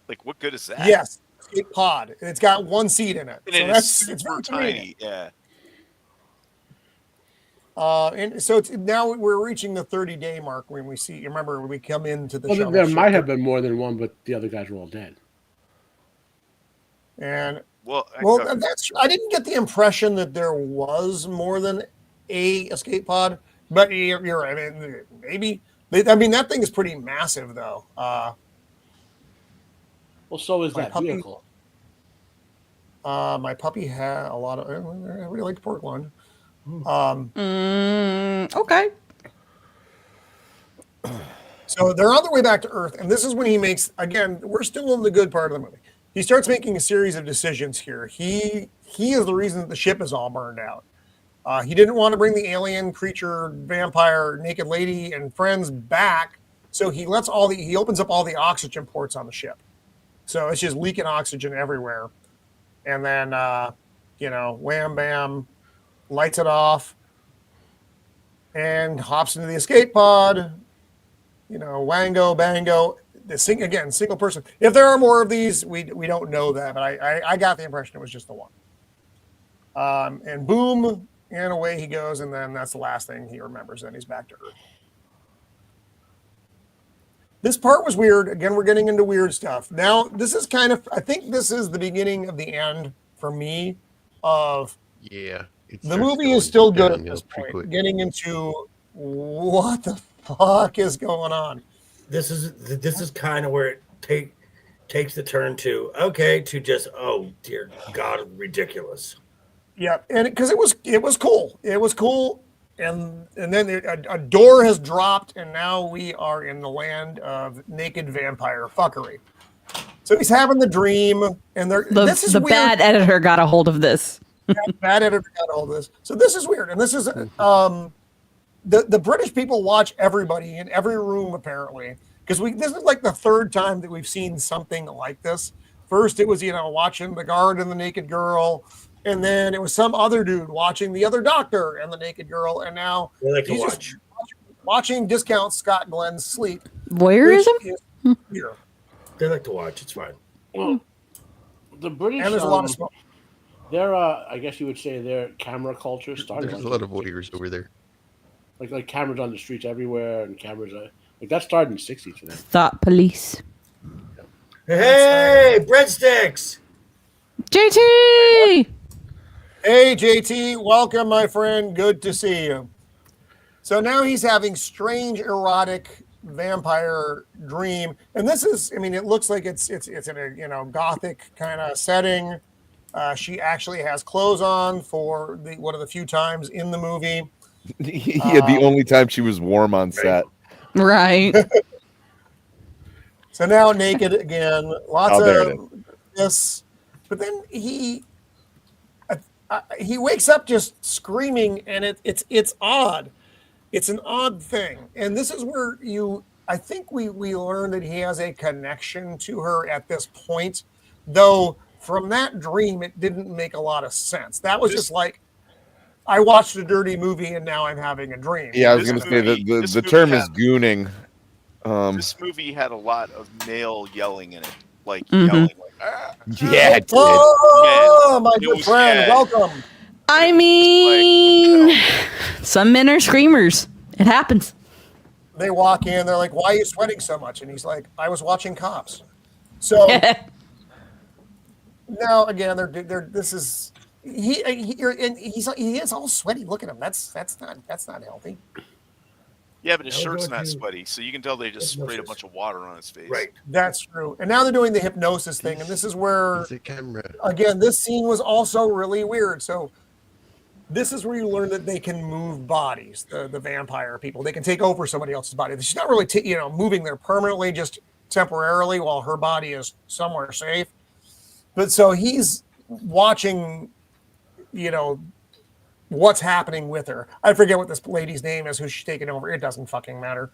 Like, what good is that? Yes, escape pod. And it's got one seat in it. And So it is it's super very convenient. tiny. Yeah. And so it's now we're reaching the 30-day mark when we see. You remember when we come into the shuttle. There might have been more than one, but the other guys were all dead. And well, that's. I didn't get the impression that there was more than a escape pod, but you're right. I mean, maybe. I mean, that thing is pretty massive, though. Well, so is that vehicle. My puppy had a lot of. I really like pork loin. Okay. So they're on their way back to Earth, and this is when he makes. Again, we're still in the good part of the movie. He starts making a series of decisions here. He is the reason that the ship is all burned out. He didn't want to bring the alien creature, vampire, naked lady, and friends back, so he opens up all the oxygen ports on the ship. So it's just leaking oxygen everywhere, and then wham bam, lights it off, and hops into the escape pod. You know, wango bango. Single person. If there are more of these, we don't know that, but I got the impression it was just the one. And boom. And away he goes, and then that's the last thing he remembers. Then he's back to Earth. This part was weird. Again, we're getting into weird stuff. Now, this is I think this is the beginning of the end for me of... Yeah. The movie is still good at this point. Getting into what the fuck is going on. This is kind of where it takes the turn to just, oh, dear God, ridiculous. Yeah, and because it was cool. It was cool, and then a door has dropped, and now we are in the land of naked vampire fuckery. So he's having the dream, and this is the weird. bad editor got a hold of this. Bad editor got a hold of this. So this is weird, and this is the British people watch everybody in every room apparently, because this is like the third time that we've seen something like this. First, it was watching the guard and the naked girl. And then it was some other dude watching the other doctor and the naked girl. And now he's just watching Discount Scott Glenn sleep. Voyeurism? They like to watch. It's fine. Well, the British... And there's a lot of smoke. They're, I guess you would say their camera culture started... There's a lot of voyeurs over there. Like cameras on the streets everywhere, and cameras... that started in the 60s for them. Thought police. Hey, breadsticks! JT! Hey, JT, welcome, my friend. Good to see you. So now he's having strange, erotic vampire dream, and this is, it looks like it's in a gothic kind of setting. She actually has clothes on for one of the few times in the movie. The only time she was warm on set. Right. So now naked again. Lots of this, but then he wakes up just screaming, and it's odd. It's an odd thing, and this is where I think we learn that he has a connection to her at this point, though from that dream it didn't make a lot of sense. That was just like I watched a dirty movie and now I'm having a dream. Yeah, I was going to say the term is gooning. This movie had a lot of male yelling in it, like Mhm. yelling, like ah, Yeah, it did. Oh, my good was friend, bad. welcome. I mean, some men are screamers. It happens. They walk in, they're like, "Why are you sweating so much?" And he's like, "I was watching Cops." So now again, they're this is he is all sweaty. Look at him. That's not healthy. Yeah, but his Now we're shirt's going not to sweaty, so you can tell they just sprayed a hypnosis. bunch of water on his face. Right. That's true. And now they're doing the hypnosis thing, and this is where Is it camera? again this scene was also really weird. So this is where you learn that they can move bodies. The vampire people, they can take over somebody else's body. She's not really moving there permanently, just temporarily while her body is somewhere safe. But so he's watching, what's happening with her. I forget what this lady's name is, who she's taking over. It doesn't fucking matter.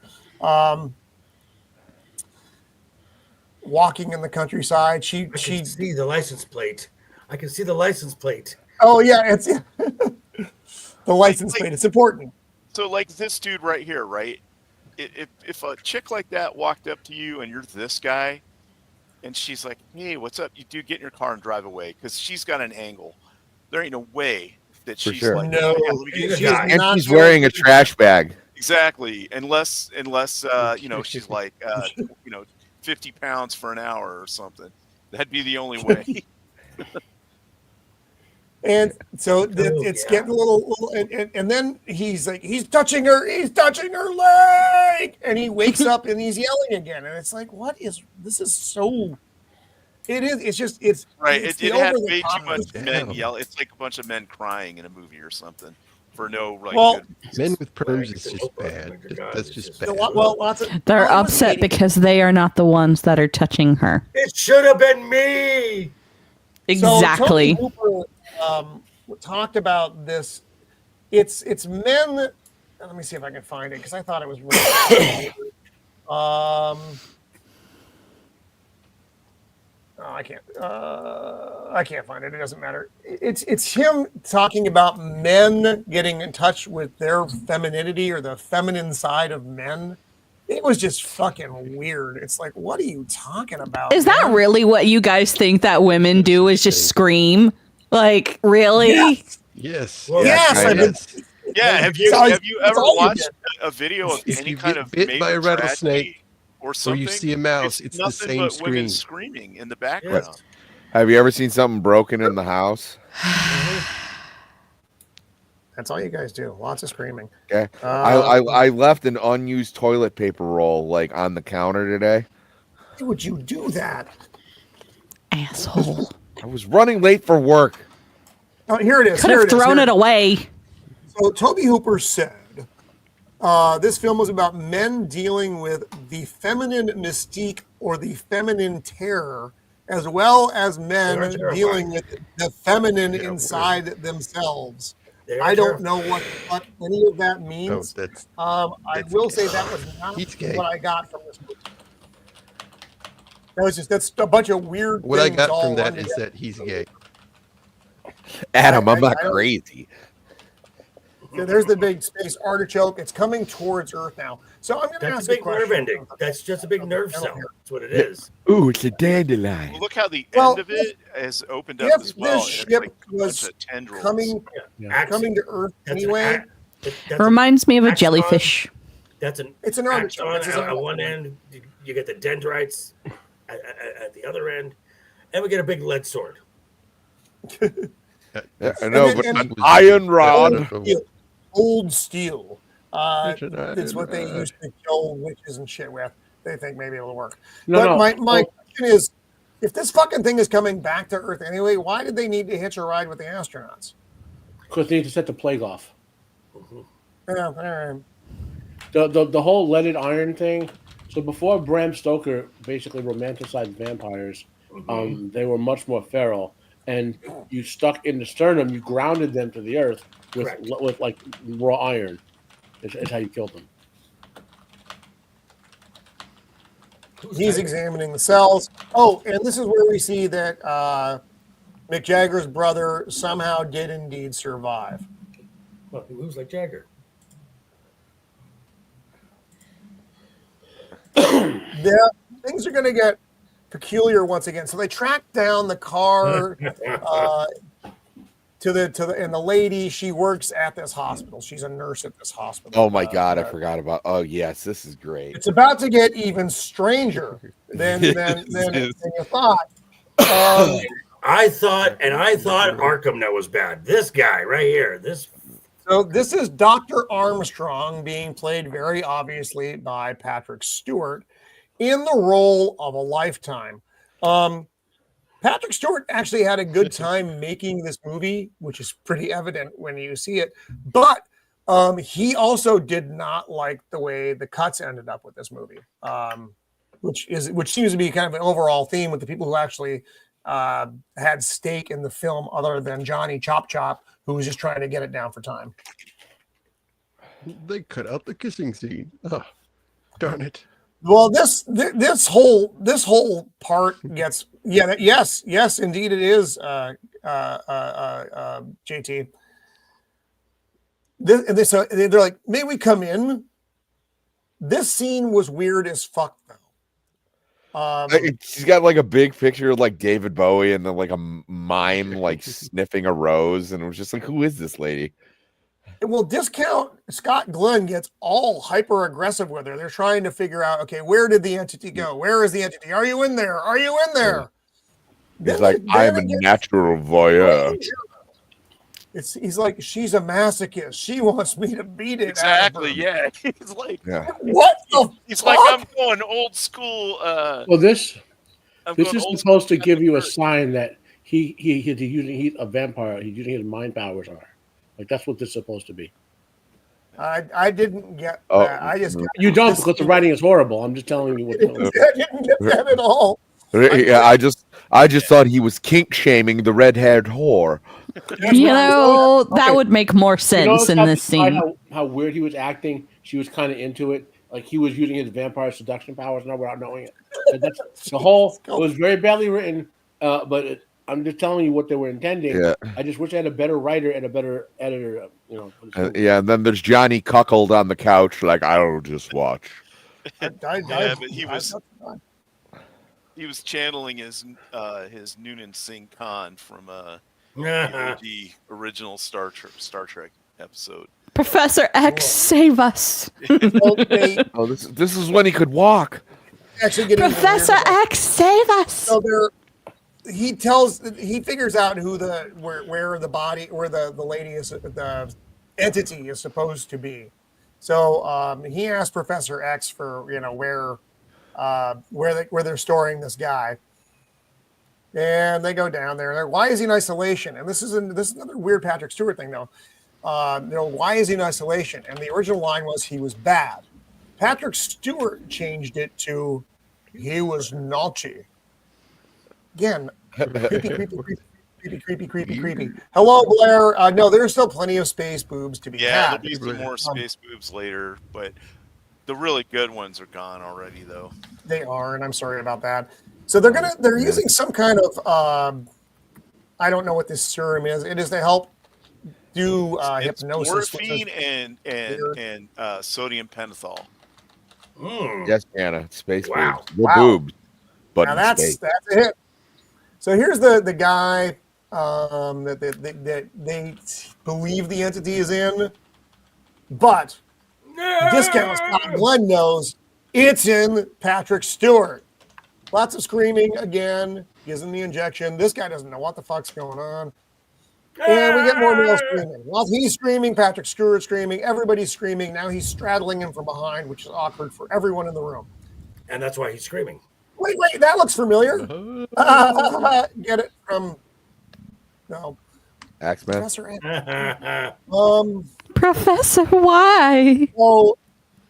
Walking in the countryside, she see the license plate. I can see the license plate. Oh yeah, it's the license plate. It's important. So like this dude right here, right? If a chick like that walked up to you and you're this guy, and she's like, "Hey, what's up?" You do get in your car and drive away because she's got an angle. There ain't no way that For she's sure. like, No, "Yeah, let me get she you." is And not she's wearing a trash bag. Exactly, unless she's like 50 pounds for an hour or something. That'd be the only way. And so it's getting a little and then he's like, he's touching her leg, and he wakes up and he's yelling again, and it's like, this is so. It is. It's just. It's Right. It's It the had over the way too top. much men yell. It's like a bunch of men crying in a movie or something for no good. Men with perms is just bad. That's just bad. Lots of. They're upset because they are not the ones that are touching her. It should have been me. Exactly. So Tony Hooper, talked about this. It's men. Let me see if I can find it because I thought it was really. I can't find it. It doesn't matter. It's him talking about men getting in touch with their femininity or the feminine side of men. It was just fucking weird. It's like, what are you talking about? Is that really what you guys think that women do? Is just scream? Like, really? Yes. Well, yes. Yeah. Have you ever watched a video of If any you kind get of bit major by a tragedy rattlesnake or something? you see a mouse, it's the nothing same but women scream. screaming in the background. Yes. Have you ever seen something broken in the house? That's all you guys do. Lots of screaming. Okay. I left an unused toilet paper roll like on the counter today. Why would you do that? Asshole. I was running late for work. Oh, here it is. Could have thrown it away. So Toby Hooper said, this film was about men dealing with the feminine mystique or the feminine terror, as well as men dealing with the feminine inside themselves. I don't know what any of that means. I will say that was not what I got from this movie. That's a bunch of weird. What I things got all from that run is together. that he's gay. Adam, I'm not I don't- crazy. So there's the big space artichoke. It's coming towards Earth now. So I'm going to That's ask a big a question. nerve ending. That's just a big nerve cell. That's what it is. Ooh, it's a dandelion. Well, look how the Well, end of it has opened up if as well. this and it's ship like a was bunch of tendrils. coming to Earth anyway, Reminds me of a axon. jellyfish. That's an it's an artichoke. axon It's at one end. You get the dendrites at the other end, and we get a big lead sword. I know, And but then- an iron rod. old steel. Such an That's what they iron used to kill witches and shit with. They think maybe it'll work. No, but no. my question is, if this fucking thing is coming back to Earth anyway, why did they need to hitch a ride with the astronauts? Because they need to set the plague off. Yeah, all right. The whole leaded iron thing. So before Bram Stoker basically romanticized vampires, they were much more feral. And you stuck in the sternum, you grounded them to the earth with like raw iron. Is how you killed them. He's examining the cells. Oh, and this is where we see that Mick Jagger's brother somehow did indeed survive. Well, he moves like Jagger. Yeah, things are going to get peculiar once again. So they track down the car and the lady. She works at this hospital. She's a nurse at this hospital. Oh my God, I forgot about. Oh yes, this is great. It's about to get even stranger than you thought. I thought Arkham that was bad. This guy right here. So this is Dr. Armstrong being played very obviously by Patrick Stewart in the role of a lifetime. Patrick Stewart actually had a good time making this movie, which is pretty evident when you see it. But he also did not like the way the cuts ended up with this movie, which seems to be kind of an overall theme with the people who actually had stake in the film, other than Johnny Chop Chop, who was just trying to get it down for time. They cut out the kissing scene. Oh, darn it. Well, this whole part gets yes, indeed it is, JT. So they're like, may we come in? This scene was weird as fuck, though. She's got like a big picture of like David Bowie and then like a mime like sniffing a rose, and it was just like, who is this lady? Well, Discount Scott Glenn gets all hyper aggressive with her. They're trying to figure out, okay, where did the entity go? Where is the entity? Are you in there? Are you in there? He's like, I'm a natural voyeur. He's like, she's a masochist. She wants me to beat it. Exactly. Yeah. He's like, what the He's fuck? like, I'm going old school. Well, this is supposed to give you a sign that he's a vampire. He's using his mind powers on her. Like, that's what this is supposed to be. I didn't get that. I just you don't, because the writing is horrible. I'm just telling you what. I didn't get that at all. Yeah, I just thought he was kink shaming the red-haired whore. That would make more sense in this scene. How weird he was acting. She was kind of into it. Like, he was using his vampire seduction powers now without knowing it. It was very badly written, but I'm just telling you what they were intending. Yeah. I just wish I had a better writer and a better editor. Yeah, and then there's Johnny cuckold on the couch, like, I'll just watch. But he was channeling his Noonan Singh Khan from the original Star Trek episode. Professor X, save us! This is when he could walk. Professor X, save us! So he figures out where the lady is, the entity is supposed to be. So he asked Professor X for where they're storing this guy, and they go down there. And they're, why is he in isolation? And this is another weird Patrick Stewart thing, though. Why is he in isolation? And the original line was, he was bad. Patrick Stewart changed it to, he was naughty. Again, creepy. Hello, Blair. No, there's still plenty of space boobs to be had. Yeah, there'll be some more space boobs later, but the really good ones are gone already, though. They are, and I'm sorry about that. So they're using some kind of I don't know what this serum is. It is to help do hypnosis. Morphine and sodium pentothal. Yes, Anna. Space boobs. Wow. Boobs. But now that's a hit. So here's the guy that they believe the entity is in, but Discount Scott Glenn knows it's in Patrick Stewart. Lots of screaming again. Gives him the injection. This guy doesn't know what the fuck's going on. And we get more male screaming. While he's screaming, Patrick Stewart screaming, everybody's screaming. Now he's straddling him from behind, which is awkward for everyone in the room. And that's why he's screaming. Wait, that looks familiar. Get it from X-Men. Professor X. Professor, why? So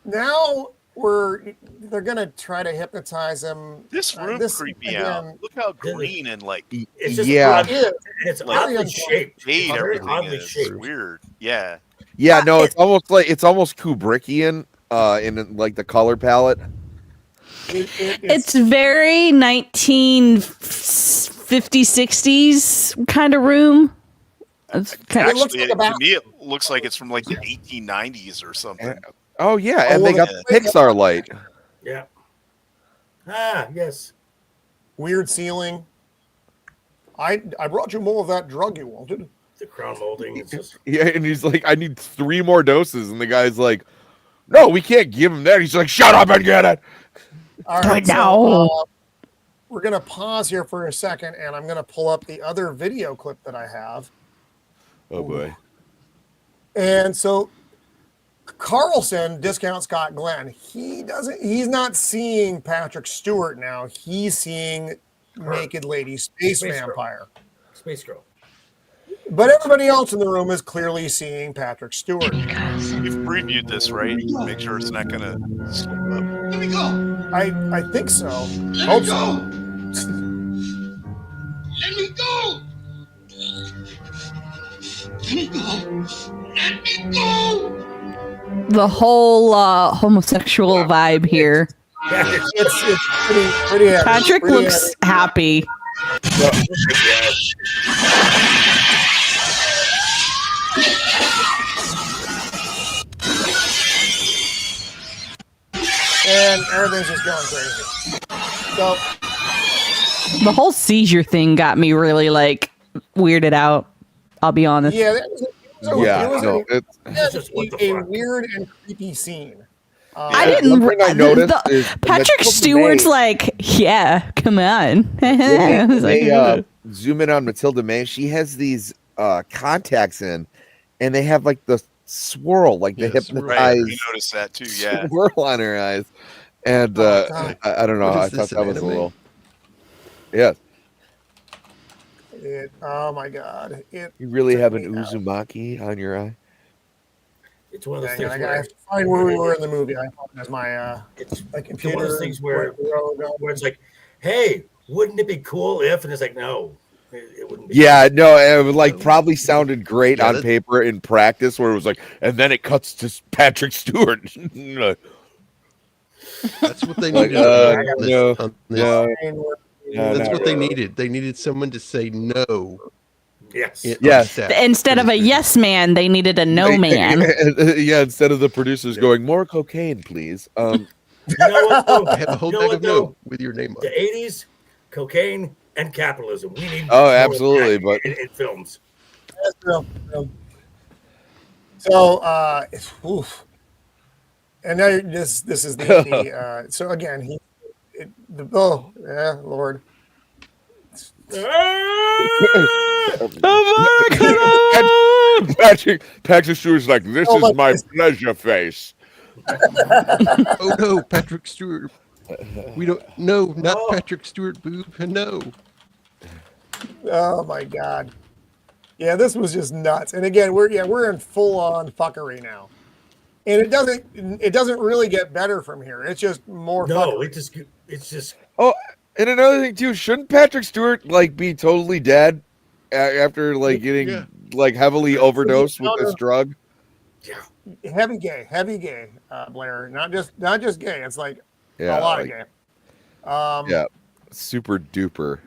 now they're gonna try to hypnotize him. This room creepy out. Look how green and like it's just it's oddly shaped. Everything is weird. Yeah. Yeah, no, it's almost Kubrickian in like the color palette. It's very 1950s, 60s kind of room. Actually, to me, it looks like it's from like the 1890s or something. Oh yeah, and they got the Pixar light. Yeah. Ah, yes. Weird ceiling. I brought you more of that drug you wanted. The crown molding. It's just... Yeah, and he's like, I need 3 more doses, and the guy's like, no, we can't give him that. He's like, shut up and get it. All right, so, we're gonna pause here for a second, and I'm gonna pull up the other video clip that I have. Oh boy. And so Carlson, discount Scott Glenn, he's not seeing Patrick Stewart now. He's seeing Naked Lady Space Vampire. Space Girl. But everybody else in the room is clearly seeing Patrick Stewart. You've previewed this, right? Make sure it's not gonna slip up. Let me go. I think so. Hope so. Let me go. Let me go. Let me go. The whole homosexual vibe here. Yeah, it's pretty heavy. Patrick pretty looks happy. And everything's just going crazy. So the whole seizure thing got me really like weirded out. I'll be honest. Yeah, it was a weird and creepy scene. I didn't. I noticed is Patrick Stewart's like, yeah, come on. They zoom in on Matilda May. She has these contacts in, and they have like the swirl, like the hypnotized. Right, we noticed that too. Yeah, swirl on her eyes, and I don't know. I thought that was a little. Yeah. Oh my God! You really have an Uzumaki on your eye. It's one of those things. I have to find where we were in the movie. I apologize. My computer. It's one of those things where it's like, hey, wouldn't it be cool if? And it's like, no, it wouldn't be. Yeah, no, it would like probably sounded great on paper in practice, where it was like, and then it cuts to Patrick Stewart. That's what they needed. That's what they needed. They needed someone to say no. Yes. Yes. Instead of a yes man, they needed a no man. Yeah, instead of the producers going, more cocaine, please. You know what, though? I have a whole bag of no with your name on it. The 80s, cocaine, and capitalism. We need absolutely, but in films. That's real. So, oof. And now this is the so again Lord. Patrick Stewart's like, this is my pleasure face. Oh no, Patrick Stewart. We don't. No, not Patrick Stewart. Boob. No. Oh my God. Yeah, this was just nuts. And again, we're in full on fuckery now, and it doesn't really get better from here. It's just more. No, fuckery. it's just. Oh, and another thing too, shouldn't Patrick Stewart like be totally dead after like getting like heavily overdosed with this drug? Yeah, heavy gay, Blair. Not just gay. It's like a lot of gay. Yeah, super duper.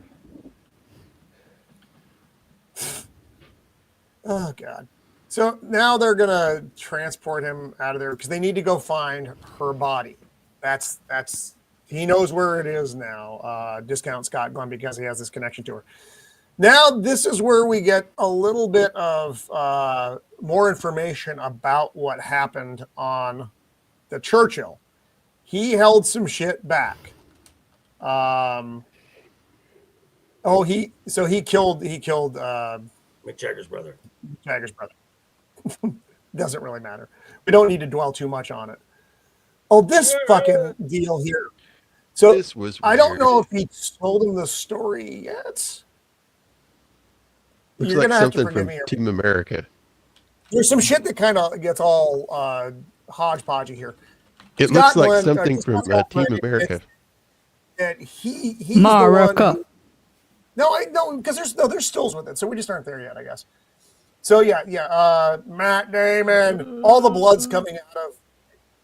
Oh God. So now they're gonna transport him out of there because they need to go find her body. That's he knows where it is now. Discount Scott Glenn because he has this connection to her. Now this is where we get a little bit of more information about what happened on the Churchill. He held some shit back. He killed Mick Jagger's brother. Doesn't really matter. We don't need to dwell too much on it. Oh, this fucking deal here. So this was I don't know if he told him the story yet. Looks like something from Team America. There's some shit that kind of gets all hodgepodgey here. It looks like something from Team America. That he's America. No, because there's stills with it, so we just aren't there yet, I guess. So Matt Damon, all the blood's coming out of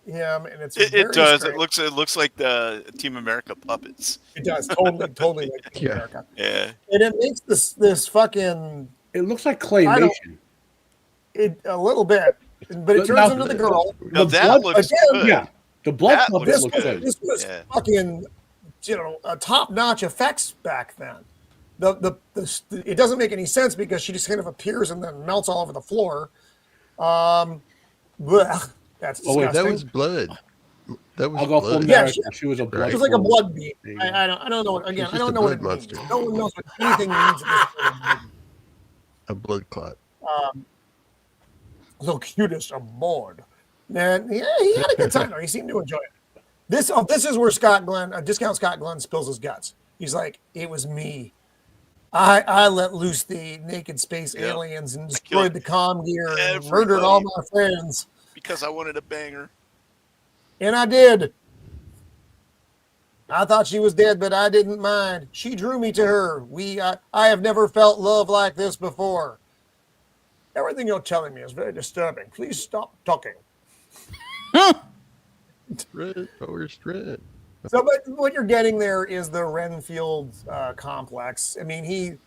him, and it does. Strange. It looks like the Team America puppets. It does totally like Team America. Yeah, and it makes this fucking. It looks like claymation. a little bit, but it turns into the girl. Now that looks good. Yeah, the blood That club looks looks good. This was fucking, top-notch effects back then. It doesn't make any sense because she just kind of appears and then melts all over the floor. That's disgusting. Oh wait, that was blood. That was I'll go blood. full Yeah, narrative. She was a blood. It was like a blood bead. There you I don't know. Again, She's I just don't a know what it blood means. monster. No one knows what anything means at this point. A blood clot. The cutest aboard. Man, yeah, he had a good time though. He seemed to enjoy it. This is where Discount Scott Glenn spills his guts. He's like, it was me. I let loose the naked space aliens and destroyed the comm gear and murdered all my friends. Because I wanted a banger. And I did. I thought she was dead, but I didn't mind. She drew me to her. I have never felt love like this before. Everything you're telling me is very disturbing. Please stop talking. Red, forest red. So, but what you're getting there is the Renfield complex. I mean, he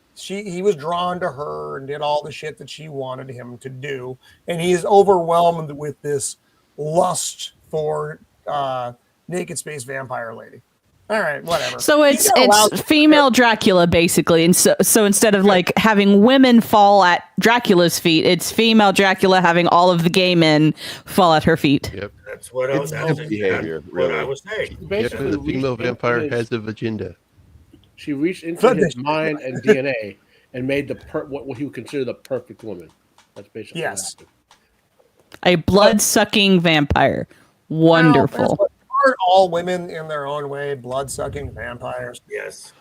was drawn to her and did all the shit that she wanted him to do, and he is overwhelmed with this lust for naked space vampire lady. All right, whatever. So it's female Dracula basically, and so instead of like having women fall at Dracula's feet, it's female Dracula having all of the gay men fall at her feet. Yep. That's what I was saying. Basically, the female vampire has a vagina. She reached into his mind and DNA and made what he would consider the perfect woman. That's basically what happened. A blood-sucking vampire. Wonderful. Well, aren't all women in their own way blood-sucking vampires? Yes.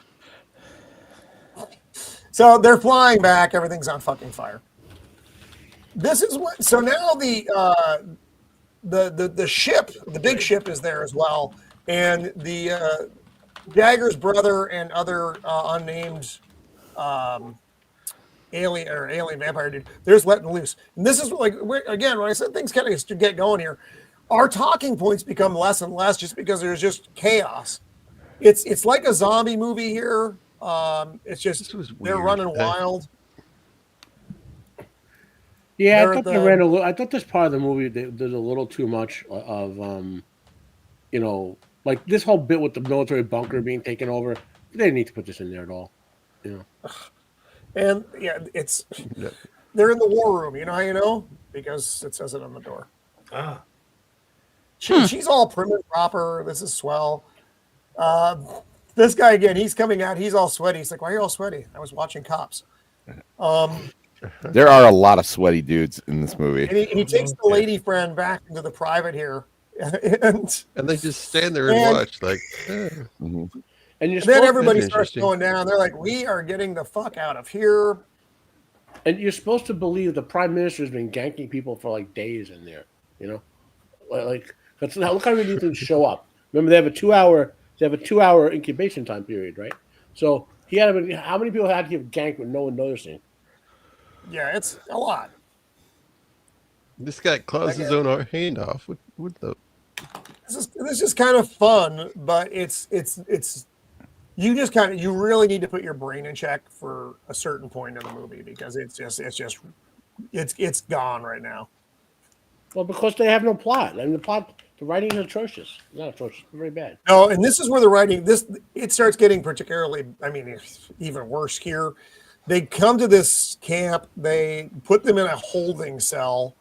So they're flying back. Everything's on fucking fire. This is what. So now the ship, the big ship, is there as well, and the Dagger's brother and other unnamed alien vampire dude, they're just letting loose. And this is like, again, when I said things kind of get going here, our talking points become less and less just because there's just chaos. It's like a zombie movie here. It's just they're running wild. Yeah, I thought this part of the movie there's a little too much of like this whole bit with the military bunker being taken over. They didn't need to put this in there at all. And yeah, they're in the war room. You know how you know? Because it says it on the door. She's all prim and proper. This is swell. This guy again, he's coming out. He's all sweaty. He's like, "Why are you all sweaty?" I was watching Cops. There are a lot of sweaty dudes in this movie. And he takes the lady friend back into the private here, and they just stand there and watch, like. And then everybody starts going down. They're like, "We are getting the fuck out of here." And you're supposed to believe the prime minister has been ganking people for like days in there. Like that's now look how many things show up. Remember, they have a 2-hour incubation time period, right? So he had how many people had to give gank with no one noticing? Yeah, it's a lot. This guy claws his own hand off. What the? This is kind of fun, but it's you really need to put your brain in check for a certain point in the movie because it's gone right now. Well, because they have no plot. I mean, the writing is atrocious. Not atrocious, very bad. No, and this is where the writing it starts getting particularly. I mean, it's even worse here. They come to this camp. They put them in a holding cell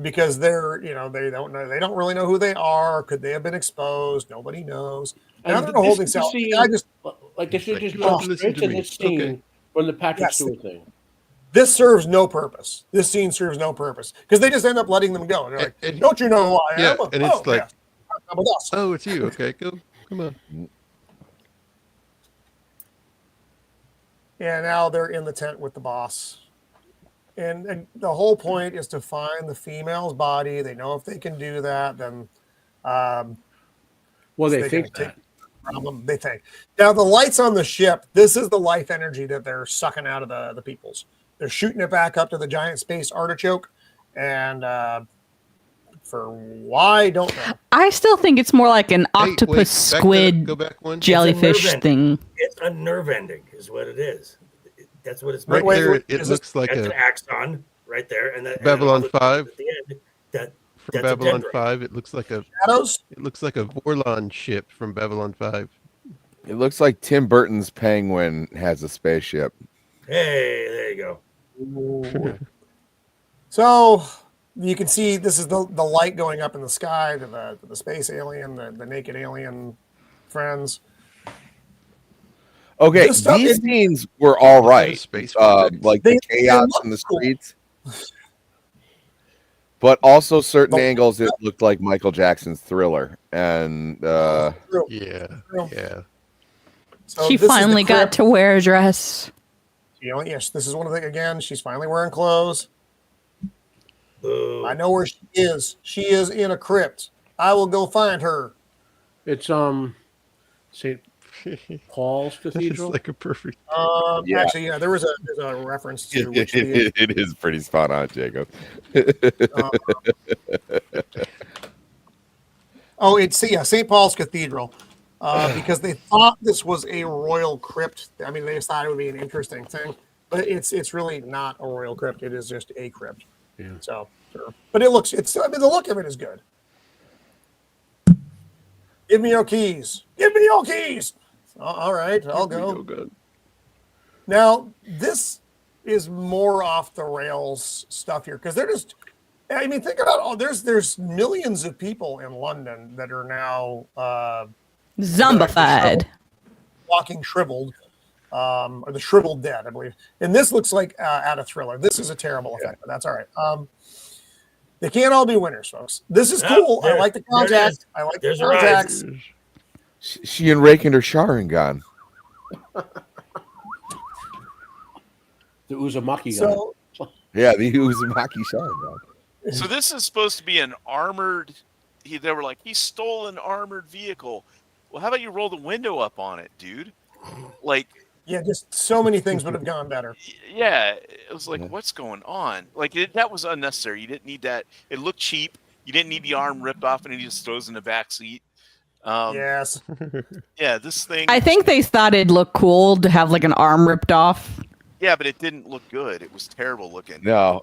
because they don't know. They don't really know who they are. Could they have been exposed? Nobody knows. Now they're in a holding cell. They should just go straight to this scene from the Patrick Stewart thing. This serves no purpose. This scene serves no purpose because they just end up letting them go. They're like, "Don't you know who I am?" And it's like, come with us. "Oh, it's you. Okay, go. Come on." Yeah, now they're in the tent with the boss. And the whole point is to find the female's body. They know if they can do that, then they think that. They think. Now the lights on the ship, this is the life energy that they're sucking out of the peoples. They're shooting it back up to the giant space artichoke. And for why, don't know. I still think it's more like an octopus squid jellyfish thing. It's a nerve ending, is what it is. That's what it's right there. It looks like an axon. right there, and that Babylon and 5. at the end. From That's Babylon a dendrite. 5, it looks like a Vorlon ship from Babylon 5. It looks like Tim Burton's Penguin has a spaceship. Hey, there you go. So you can see this is the light going up in the sky to the space alien, the naked alien friends. Okay, these scenes were all right. Like the chaos in the streets. But also certain angles, it looked like Michael Jackson's Thriller. And yeah. So she finally got to wear a dress. Yes, this is one of the, again, she's finally wearing clothes. I know where she is. She is in a crypt. I will go find her. It's St. Paul's Cathedral. It's like a perfect. Actually, yeah, there's a reference to which it is pretty spot on, Jacob. It's St. Paul's Cathedral, because they thought this was a royal crypt. I mean, they just thought it would be an interesting thing, but it's really not a royal crypt. It is just a crypt. Yeah. So, sure. But the look of it is good. Give me your keys. Give me your keys. All right, I'll go. Now, this is more off the rails stuff here because they're just. I mean, think about there's millions of people in London that are now zombified, walking shriveled, or the shriveled dead, I believe. And this looks like out of Thriller. This is a terrible effect, but that's all right. They can't all be winners, folks. This is cool. I like the contact. I like the contacts. She and raking her Sharingan. The Uzumaki gun. Yeah, the Uzumaki Sharingan. So this is supposed to be an armored. They were like, he stole an armored vehicle. Well, how about you roll the window up on it, dude? Like, yeah, just so many things would have gone better. Yeah, it was like, what's going on? Like that was unnecessary. You didn't need that. It looked cheap. You didn't need the arm ripped off, and he just throws in the back seat. Yes. Yeah, this thing. I think they thought it'd look cool to have like an arm ripped off. Yeah, but it didn't look good. It was terrible looking. No,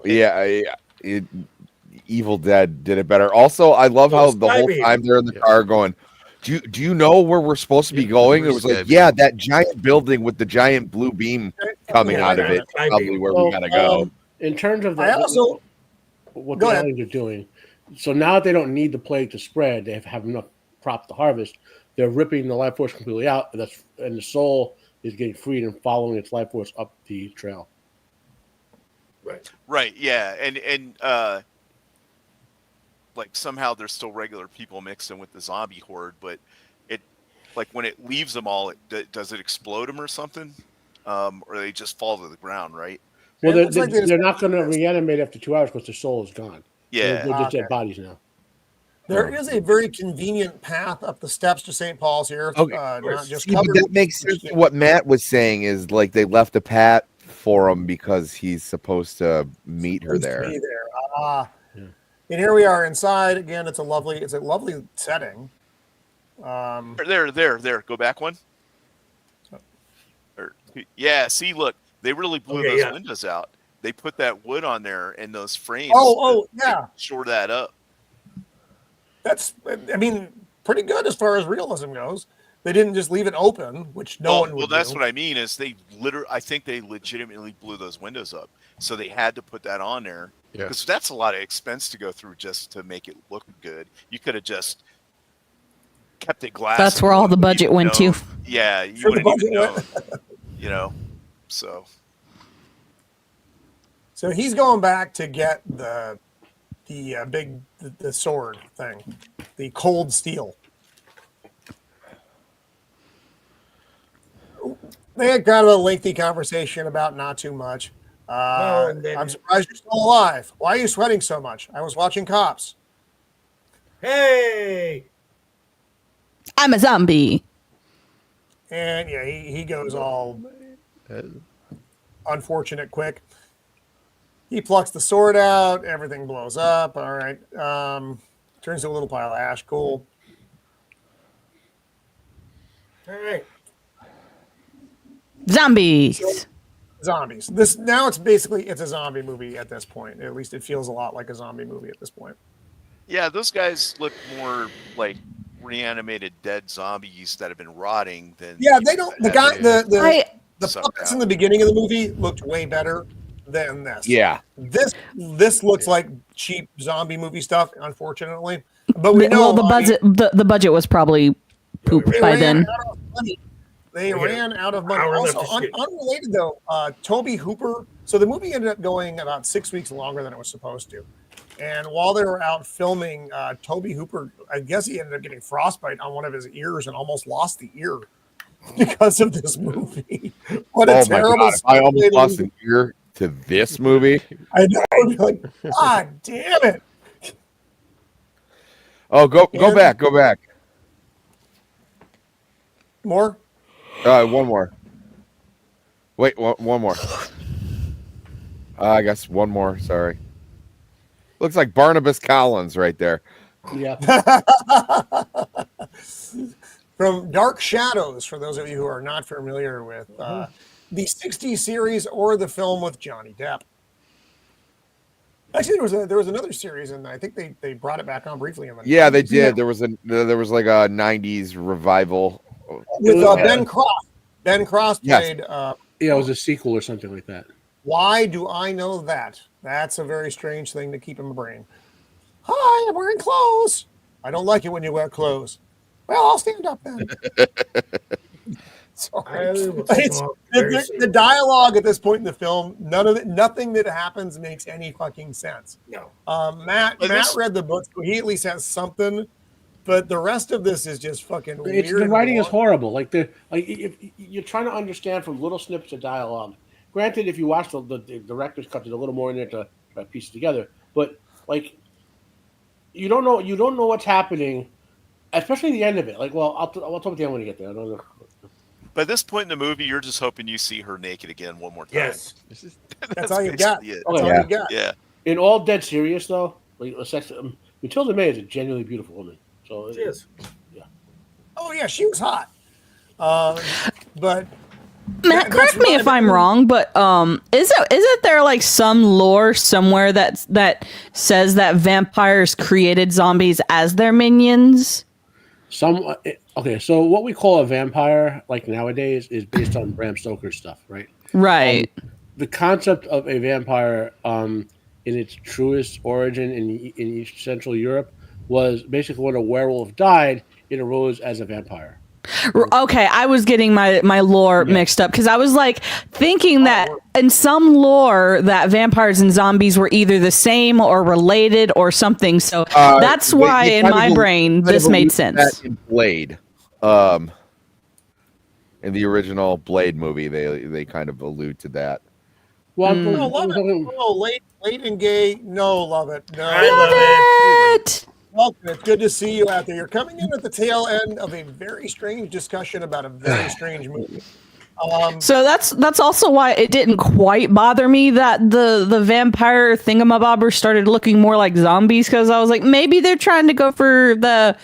Evil Dead did it better. Also, I love how the whole time they're in the car going, do you know where we're supposed to be going? It was like, that giant building with the giant blue beam coming out of it. Probably where we gotta go. In terms of what the aliens are doing, so now that they don't need the plague to spread, they have enough crop to harvest. They're ripping the life force completely out, and the soul is getting freed and following its life force up the trail. Right. Yeah, and like somehow there's still regular people mixed in with the zombie horde, but it, like when it leaves them all, does it explode them or something, or they just fall to the ground, right? Well, they're not going to reanimate after 2 hours because their soul is gone. Yeah, they're just dead bodies now. There is a very convenient path up the steps to St. Paul's here. Not just covered. That makes sense. What Matt was saying is like they left a path for him because he's supposed to meet her there. And here we are inside again. It's a lovely setting. There. Go back one. Yeah. See, look, they really blew those windows out. They put that wood on there and those frames. Yeah. Shore that up. That's, I mean, pretty good as far as realism goes. They didn't just leave it open, which no one would. Well, that's what I mean. Is I think they legitimately blew those windows up, so they had to put that on there because that's a lot of expense to go through just to make it look good. You could have just kept it glass. That's where all the budget went to. Yeah, you wouldn't even know. So he's going back to get the sword thing, the cold steel. They had kind of a lengthy conversation about not too much. I'm surprised you're still alive. Why are you sweating so much? I was watching Cops. Hey, I'm a zombie. And yeah, he goes all unfortunate quick. He plucks the sword out. Everything blows up. All right. Turns to a little pile of ash. Cool. All right. Zombies. zombies. This now it's a zombie movie at this point. At least it feels a lot like a zombie movie at this point. Yeah, those guys look more like reanimated dead zombies that have been rotting than. Yeah, they don't. The puppets in the beginning of the movie looked way better than this. Yeah. This looks like cheap zombie movie stuff, unfortunately. But we know the budget was probably poop by then. They ran out of money. Also, unrelated though, Toby Hooper. So the movie ended up going about 6 weeks longer than it was supposed to. And while they were out filming, Toby Hooper, I guess he ended up getting frostbite on one of his ears and almost lost the ear because of this movie. What a terrible! I almost lost an ear to this movie. I know. Like, God damn it! Oh, go back. More? One more. Wait, one more. I guess one more. Sorry. Looks like Barnabas Collins right there. Yeah. From Dark Shadows, for those of you who are not familiar with the 60s series or the film with Johnny Depp. Actually, there was another series, and I think they brought it back on briefly. Yeah, they did. There was like a 90s revival with Ben Croft. Ben Croft played. It was a sequel or something like that. Why do I know that? That's a very strange thing to keep in my brain. Hi, I'm wearing clothes. I don't like it when you wear clothes. Well, I'll stand up then. Sorry. The dialogue at this point in the film, nothing that happens makes any fucking sense. No. Matt read the book, so he at least has something. But the rest of this is just fucking weird. The writing is horrible. Like if you're trying to understand from little snippets of dialogue. Granted, if you watch the director's cut, there's a little more in there to piece it together. But like, you don't know what's happening, especially the end of it. Like, well, I'll talk about the end when you get there. I don't know. By this point in the movie, you're just hoping you see her naked again one more time. Yes, that's all you got. That's all you got. Yeah. In all dead serious though, like Matilda May is a genuinely beautiful woman. So she is. Yeah. Oh yeah, she was hot. But Matt, correct me if I'm wrong, but isn't there like some lore somewhere that says that vampires created zombies as their minions? Okay, so what we call a vampire, like nowadays, is based on Bram Stoker stuff, right? Right. The concept of a vampire, in its truest origin in East Central Europe, was basically when a werewolf died, it arose as a vampire. Okay, I was getting my lore mixed up because I was like thinking that in some lore that vampires and zombies were either the same or related or something. So that's why in my brain this made sense. In Blade, in the original Blade movie, they kind of allude to that. Well, love it. Oh, late and gay. No, love it. No, love it. Welcome. It's good to see you out there. You're coming in at the tail end of a very strange discussion about a very strange movie. So that's also why it didn't quite bother me that the vampire thingamabobber started looking more like zombies, because I was like, maybe they're trying to go for the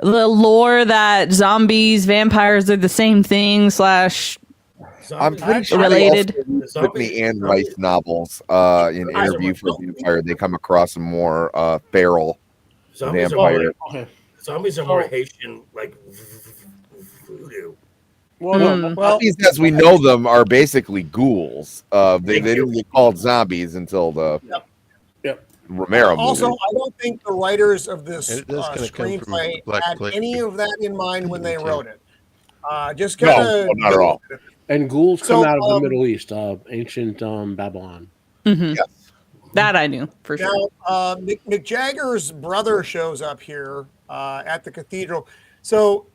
lore that zombies, vampires are the same thing / I'm pretty sure related. The Anne Rice novels, in Interview for Vampire, they come across a more feral vampire. Zombies are more Haitian, like voodoo. Well, zombies as we know them are basically ghouls. They didn't get called zombies until the Romero movie. Also, I don't think the writers of this screenplay had any of that in mind when they wrote it. Just kind of not at all. And ghouls come out of the Middle East, ancient Babylon. Mm-hmm. Yes. That I knew for sure. Now, Mick Jagger's brother shows up here at the cathedral. So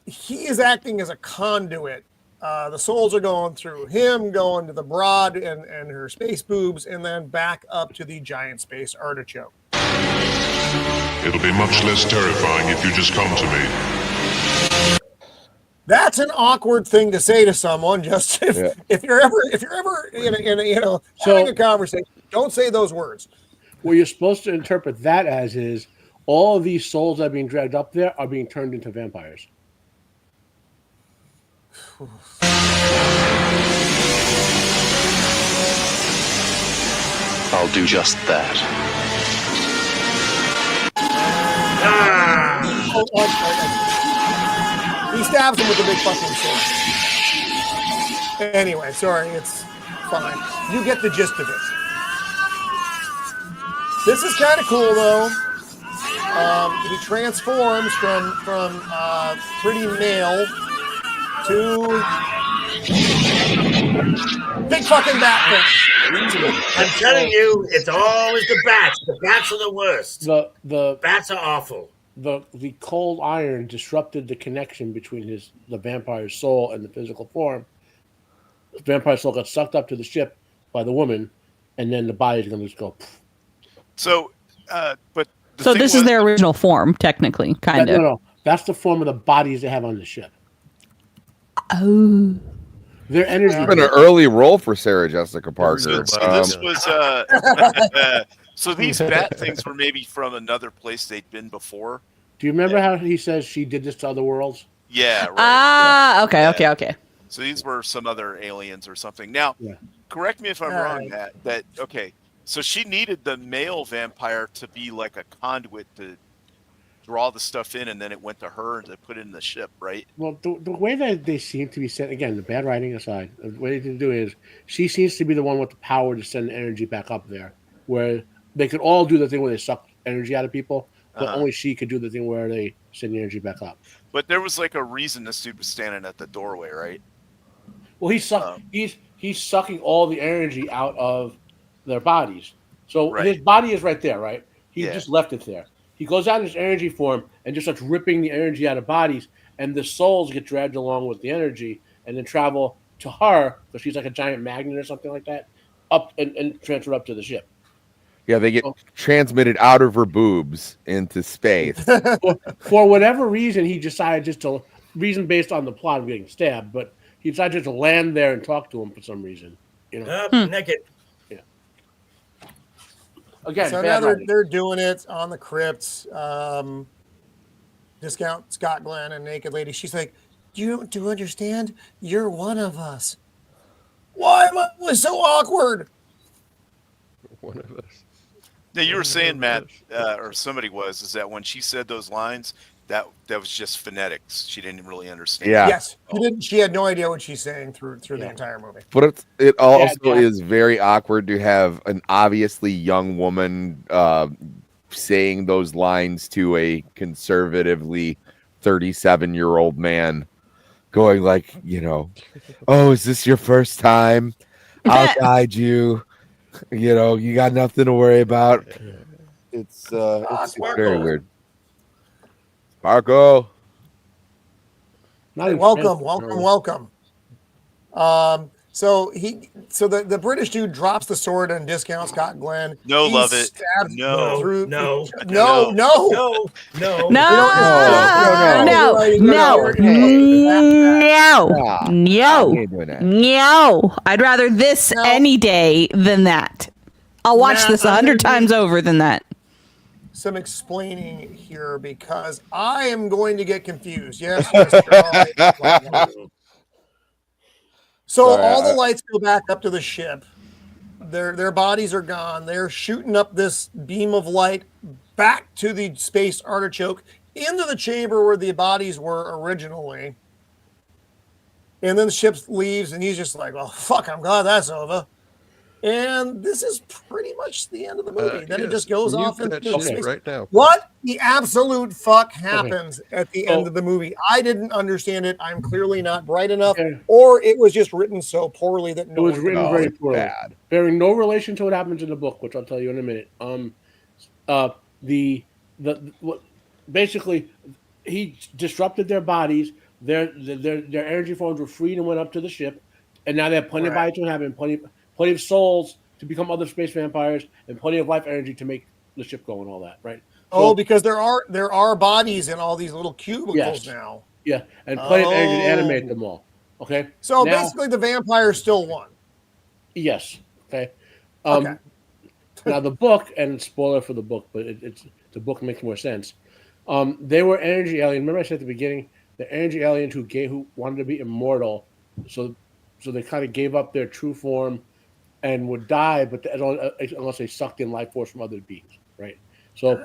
he is acting as a conduit. The souls are going through him, going to the broad and her space boobs, and then back up to the giant space artichoke. It'll be much less terrifying if you just come to me. That's an awkward thing to say to someone. Just if you're ever in having a conversation, don't say those words. What you're supposed to interpret that as is all of these souls that are being dragged up there are being turned into vampires. I'll do just that. He stabs him with a big fucking sword. Anyway, sorry, it's fine. You get the gist of it. This is kind of cool, though. He transforms from pretty male to big fucking bat thing. I'm telling you, it's always the bats. The bats are the worst. The bats are awful. The cold iron disrupted the connection between the vampire's soul and the physical form. The vampire soul got sucked up to the ship by the woman, and then the body's going to just go. Pff. So, but so this is their original form, technically, kind of. No, that's the form of the bodies they have on the ship. Oh. Their energy. It's been an early role for Sarah Jessica Parker. So this was so these bat things were maybe from another place they'd been before. Do you remember how he says she did this to other worlds? Yeah. Right. Ah, okay, okay. So these were some other aliens or something. Now, correct me if I'm wrong, Matt. Okay. So she needed the male vampire to be like a conduit to draw the stuff in, and then it went to her to put it in the ship, right? Well, the way that they seem to be sent, again, the bad writing aside, the way they do is she seems to be the one with the power to send energy back up there, where they could all do the thing where they suck energy out of people, but only she could do the thing where they send the energy back up. But there was like a reason this dude was standing at the doorway, right? Well, he's sucking all the energy out of their bodies. So his body is right there, right? He just left it there. He goes out in his energy form and just starts ripping the energy out of bodies, and the souls get dragged along with the energy and then travel to her, because she's like a giant magnet or something like that, up and transfer up to the ship. Yeah, they get transmitted out of her boobs into space. For whatever reason, he decided reason based on the plot of getting stabbed, but he decided just to land there and talk to him for some reason. You know, naked. Yeah. Again, so now they're doing it on the crypt. Discount Scott Glenn and Naked Lady. She's like, "Do you understand? You're one of us." Why am I so awkward? One of us. Now you were saying, Matt, or somebody is that when she said those lines, that was just phonetics. She didn't really understand. Yeah. Yes. She had no idea what she's saying through the entire movie. But it also is very awkward to have an obviously young woman saying those lines to a conservatively 37-year-old man, going like, "Oh, is this your first time? I'll guide you. You got nothing to worry about." It's very weird. Marco. Welcome. So the British dude drops the sword and Discount Scott Glenn. No, He love it. stabs No. through- No. No. I'd rather this any day than that. I'll watch this 100 times over than that. Some explaining here because I am going to get confused. Yes, Mr. So all the lights go back up to the ship. Their bodies are gone. They're shooting up this beam of light back to the space artichoke into the chamber where the bodies were originally. And then the ship leaves, and he's just like, "Well, fuck, I'm glad that's over." And this is pretty much the end of the movie. Then it just goes off into space. Right now. What the absolute fuck happens at the end of the movie? I didn't understand it. I'm clearly not bright enough, or it was just written so poorly that it was written very poorly. Bad. Bearing no relation to what happens in the book, which I'll tell you in a minute. Basically, he disrupted their bodies. Their energy forms were freed and went up to the ship, and now they have plenty of bodies to inhabit, plenty of souls to become other space vampires, and plenty of life energy to make the ship go and all that, right? Because there are bodies in all these little cubicles now. Yeah, and plenty of energy to animate them all. Okay. So basically, the vampire still won. Yes. Okay. Now the book, and spoiler for the book, but the book makes more sense. They were energy aliens. Remember I said at the beginning, the energy aliens who wanted to be immortal, so they kind of gave up their true form and would die, but unless they sucked in life force from other beings, right? So,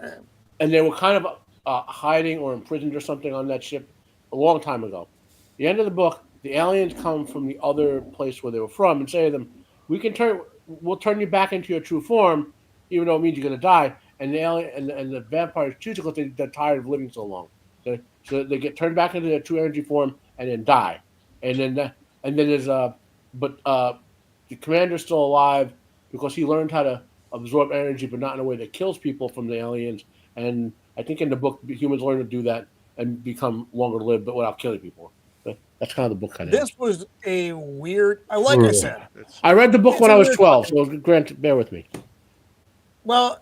and they were kind of hiding or imprisoned or something on that ship a long time ago. The end of the book, the aliens come from the other place where they were from and say to them, we'll turn you back into your true form, even though it means you're going to die. And the alien and the vampires choose it because they're tired of living so long. So they get turned back into their true energy form and then die. And then there's the commander's still alive because he learned how to absorb energy, but not in a way that kills people from the aliens. And I think in the book, humans learn to do that and become longer lived, but without killing people. That's kind of the book kind of. This was a weird. Like I said, I read the book when I was 12. So Grant, bear with me. Well,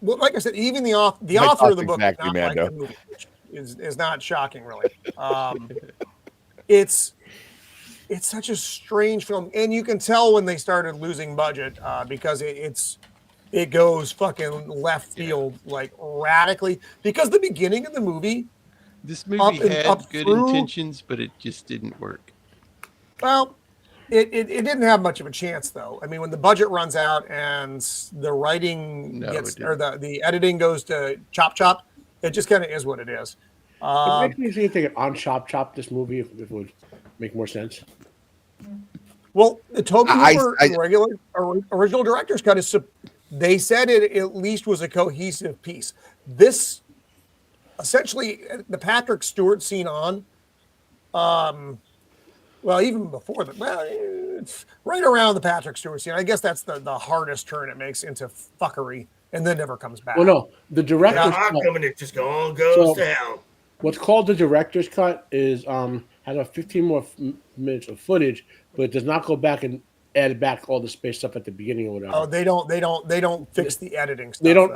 like I said, even the author of the book exactly, did not like Mando. the movie, which is not shocking, really. It's such a strange film, and you can tell when they started losing budget because it goes fucking left field like radically. Because the beginning of the movie, this movie had good intentions, but it just didn't work. Well, it didn't have much of a chance, though. I mean, when the budget runs out and the writing the editing goes to chop, it just kind of is what it is. It makes me think of on chop this movie if it would make more sense. Well, the Toby Hooper original director's cut is. They said it at least was a cohesive piece. This essentially the Patrick Stewart scene on. Well, even before that, it's right around the Patrick Stewart scene. I guess that's the hardest turn it makes into fuckery, and then never comes back. Well, no, the director's cut. It just all goes to hell. What's called the director's cut is has about 15 more minutes of footage, but it does not go back and add back all the space stuff at the beginning or whatever. Oh, they don't fix the editing stuff. They don't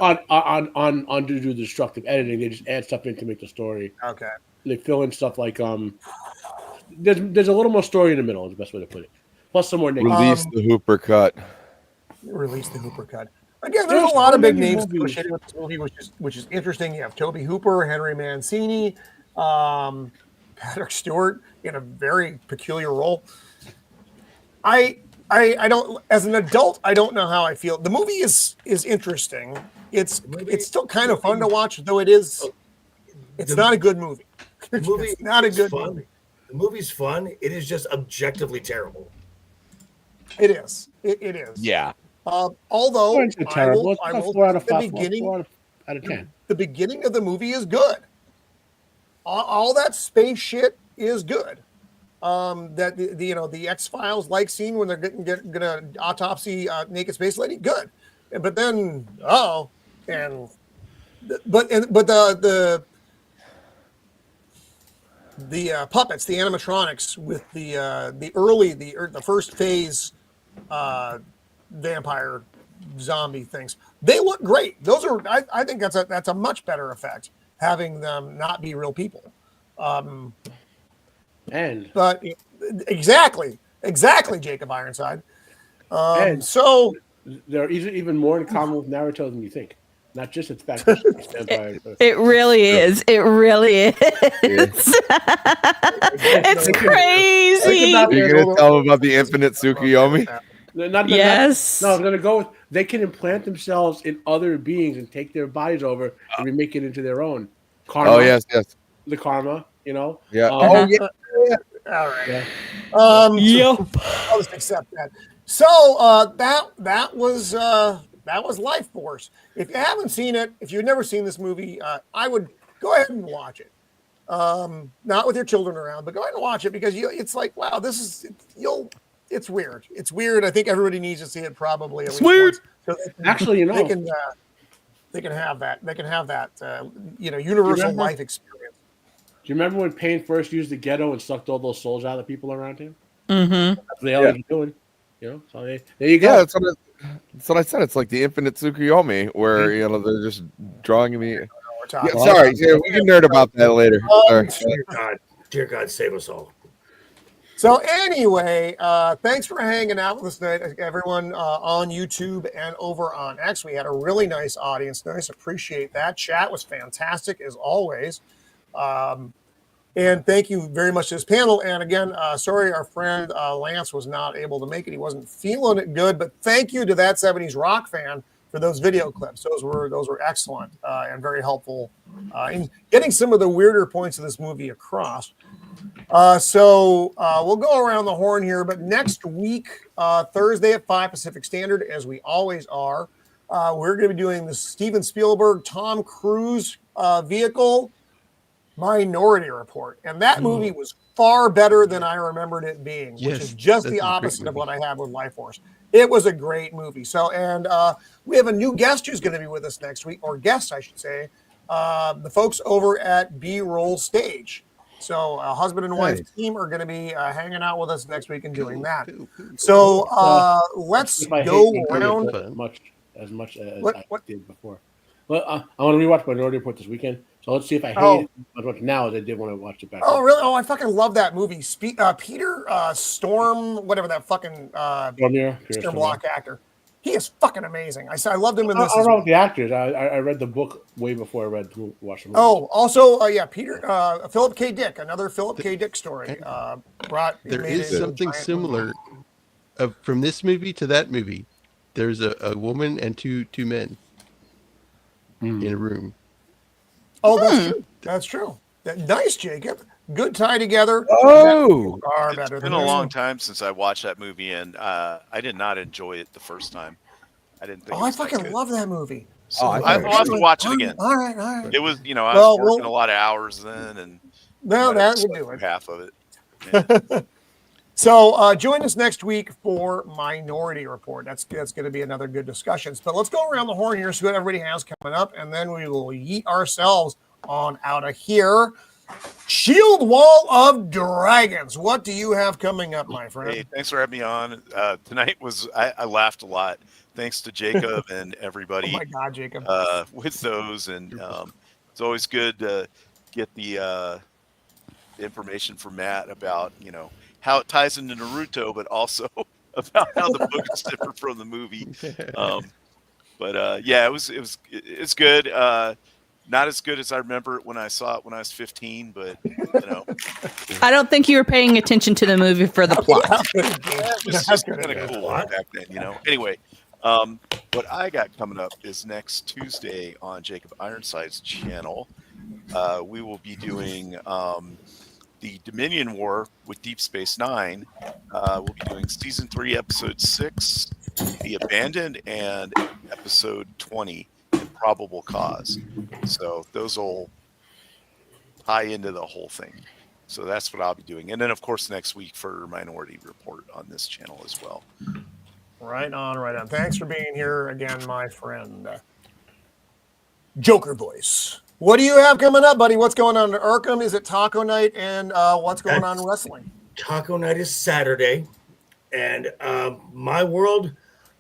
undo the destructive editing. They just add stuff in to make the story. Okay. They fill in stuff like there's a little more story in the middle is the best way to put it. Plus some more names. Release the Hooper cut. Release the Hooper cut. Again, there's a lot of big names associated with this movie, which is interesting. You have Toby Hooper, Henry Mancini, Patrick Stewart in a very peculiar role. I don't, as an adult, I don't know how I feel. The movie is interesting. It's still kind of fun to watch, though it's not a good movie. It's not a good movie. The movie's fun. It is just objectively terrible. It is. It is. Yeah. Although I will the beginning of the movie is good. All that space shit is good. That the X-Files like scene when they're gonna autopsy naked space lady, good. But then the puppets, the animatronics with the first phase vampire zombie things, they look great. Those are I think that's a much better effect, having them not be real people. But exactly, Jacob Ironside. So there are even more in common with Naruto than you think. Not just its fact. It really is. It really is. It's crazy. You're gonna tell them about the infinite Tsukuyomi? Yes. No, I'm gonna go with they can implant themselves in other beings and take their bodies over and remake it into their own. Karma. Oh yes. The karma, Yeah. Yeah. All right. Yeah. Yep. I'll just accept that. So that was Life Force. If you haven't seen it, if you've never seen this movie, I would go ahead and watch it. Not with your children around, but go ahead and watch it because it's like, wow, it's weird. It's weird. I think everybody nedes to see it probably. At least weird. Once. So Actually, they can have that. They can have that. Universal life experience. Do you remember when Payne first used the ghetto and sucked all those souls out of the people around him? Mm-hmm. That's what the aliens are doing. So there you go. Yeah, that's what I said. It's like the infinite Tsukuyomi, where they're just drawing me. Sorry, we can nerd about that later. Dear God, save us all. So anyway, thanks for hanging out with us tonight, everyone on YouTube and over on X. We had a really nice audience. Nice, appreciate that. Chat was fantastic as always. And thank you very much to this panel. And again, sorry our friend Lance was not able to make it. He wasn't feeling it good, but thank you to that 70s rock fan for those video clips. Those were excellent and very helpful in getting some of the weirder points of this movie across. So we'll go around the horn here, but next week, Thursday at 5 Pacific Standard, as we always are, we're going to be doing the Steven Spielberg, Tom Cruise vehicle Minority Report. And that movie was far better than I remembered it being, which is just the opposite of what I had with Life Force. It was a great movie. So, and we have a new guest who's going to be with us next week, or guest, I should say, the folks over at B-Roll Stage. So a husband and wife team are going to be hanging out with us next week and doing that. So let's go around as much as I did before. But I want to rewatch Minority Report this weekend. So let's see if I hate it as much now as I did when I watched it back. Oh, really? Oh, I fucking love that movie. Peter Storm, whatever that fucking Storm Block actor. He is fucking amazing. I loved him in this. I don't know with the actors. I read the book way before I watched the movie. Oh, also, Peter Philip K. Dick, another Philip K. Dick story. There is something similar from this movie to that movie. There's a woman and two men in a room. Oh, that's true. That's true. Nice, Jacob. Good tie together. Oh, it's been a long time since I watched that movie, and I did not enjoy it the first time. I didn't think. I fucking love that movie. So I'll have to watch it again. All right. It was, I was working a lot of hours then, and that would do it. Half of it. Yeah. So join us next week for Minority Report. That's going to be another good discussion. But let's go around the horn here, see what everybody has coming up, and then we will yeet ourselves on out of here. Shieldwall of Dragons. What do you have coming up, my friend? Hey, thanks for having me on. Tonight I laughed a lot. Thanks to Jacob and everybody. Oh my God, Jacob. With those, and it's always good to get the information from Matt about how it ties into Naruto, but also about how the book is different from the movie. It's good. Not as good as I remember it when I saw it when I was 15, but I don't think you were paying attention to the movie for the plot. It was just kind of cool back then, Anyway, what I got coming up is next Tuesday on Jacob Ironside's channel. We will be doing the Dominion War with Deep Space Nine. We'll be doing season 3, episode 6, The Abandoned, and episode 20, Probable Cause. So those will tie into the whole thing. So that's what I'll be doing. And then, of course, next week for Minority Report on this channel as well. Right on. Thanks for being here again, my friend. Joker Voice. What do you have coming up, buddy? What's going on in Arkham? Is it Taco Night? And what's going on in wrestling? Taco Night is Saturday. And my world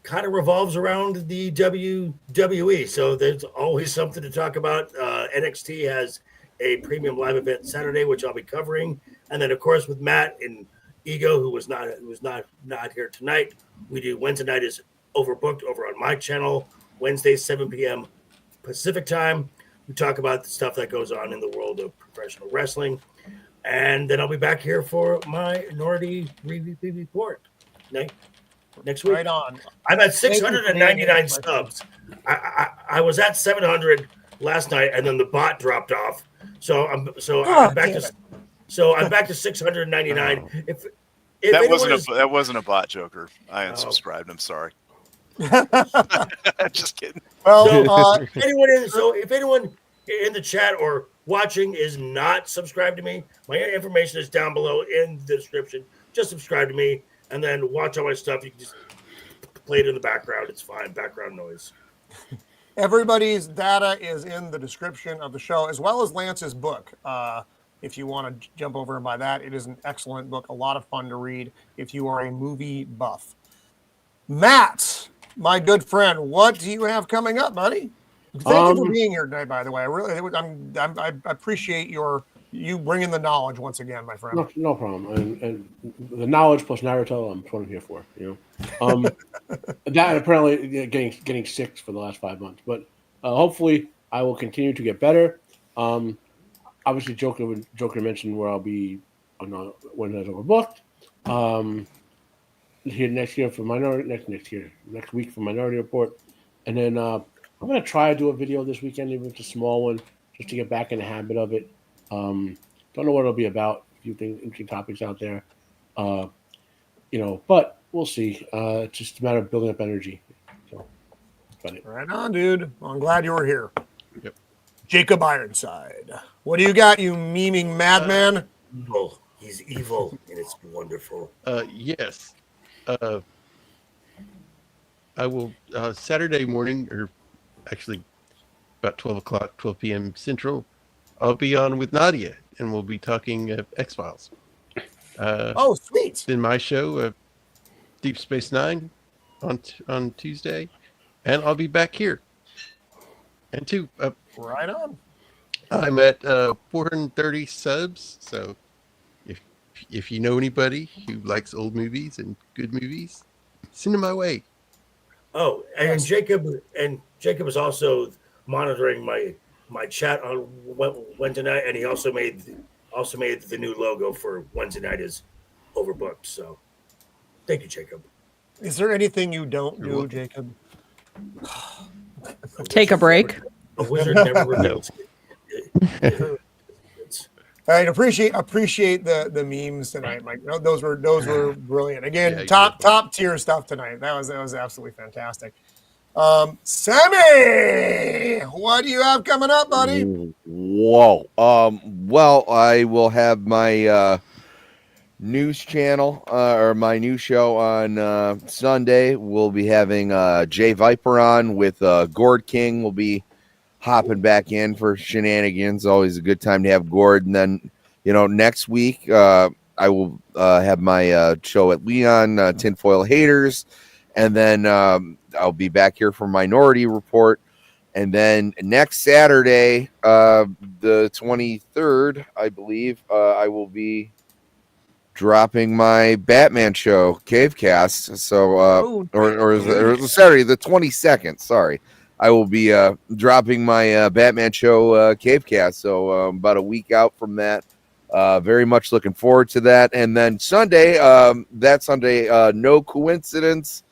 kind of revolves around the WWE. So there's always something to talk about. NXT has a premium live event Saturday, which I'll be covering. And then, of course, with Matt and Ego, who was not here tonight, we do Wednesday night is overbooked over on my channel, Wednesday, 7 p.m. Pacific time. We talk about the stuff that goes on in the world of professional wrestling. And then I'll be back here for my Minority Report next week. Right on. I'm at 699 subs. I was at 700 last night, and then the bot dropped off. So I'm back to 699. If that wasn't a bot, Joker. I unsubscribed. I'm sorry. Just kidding. Well, if anyone in the chat or watching is not subscribed to me, my information is down below in the description. Just subscribe to me and then watch all my stuff. You can just play it in the background. It's fine. Background noise. Everybody's data is in the description of the show, as well as Lance's book. If you want to jump over and buy that, it is an excellent book. A lot of fun to read if you are a movie buff. Matt, my good friend, what do you have coming up, buddy? Thank you for being here tonight, by the way. I appreciate you bringing the knowledge once again, my friend. No problem. And the knowledge plus Naruto, I'm what I'm here for. That apparently getting sick for the last 5 months, but hopefully I will continue to get better. I obviously Joker mentioned where I'll be when that's overbooked. Here next week for Minority Report, and then I'm gonna try to do a video this weekend, even if it's a small one, just to get back in the habit of it. Don't know what it'll be about. A few things, interesting topics out there, but we'll see. It's just a matter of building up energy. So, right on, dude. Well, I'm glad you were here. Yep. Jacob Ironside, what do you got, you memeing madman? Evil. He's evil, and it's wonderful. Yes. I will Saturday morning, or actually about 12 p.m. Central, I'll be on with Nadia, and we'll be talking X-Files. Oh, sweet. In my show, Deep Space Nine, on Tuesday, and I'll be back here. And right on. I'm at 430 subs, so if you know anybody who likes old movies and good movies, send them my way. Oh, and Jacob is also monitoring my chat on Wednesday night, and he also made the new logo for Wednesday night is overbooked. So, thank you, Jacob. Is there anything you don't do, Jacob? Take a break. A wizard never reveals. All right, appreciate the memes tonight, Mike. Those were brilliant. Again, top tier stuff tonight. That was absolutely fantastic. Sammy, what do you have coming up, buddy? Whoa. Well, I will have my news channel or my new show on Sunday. We'll be having Jay Viper on with Gord King. We'll be hopping back in for shenanigans. Always a good time to have Gord. And then, next week I will have my show at Leon, Tinfoil Haters. And then I'll be back here for Minority Report. And then next Saturday, the 23rd, I believe, I will be dropping my Batman show, Cavecast. So, or Saturday, the 22nd, sorry. I will be dropping my Batman show, Cavecast. So about a week out from that. Very much looking forward to that. And then Sunday, no coincidence,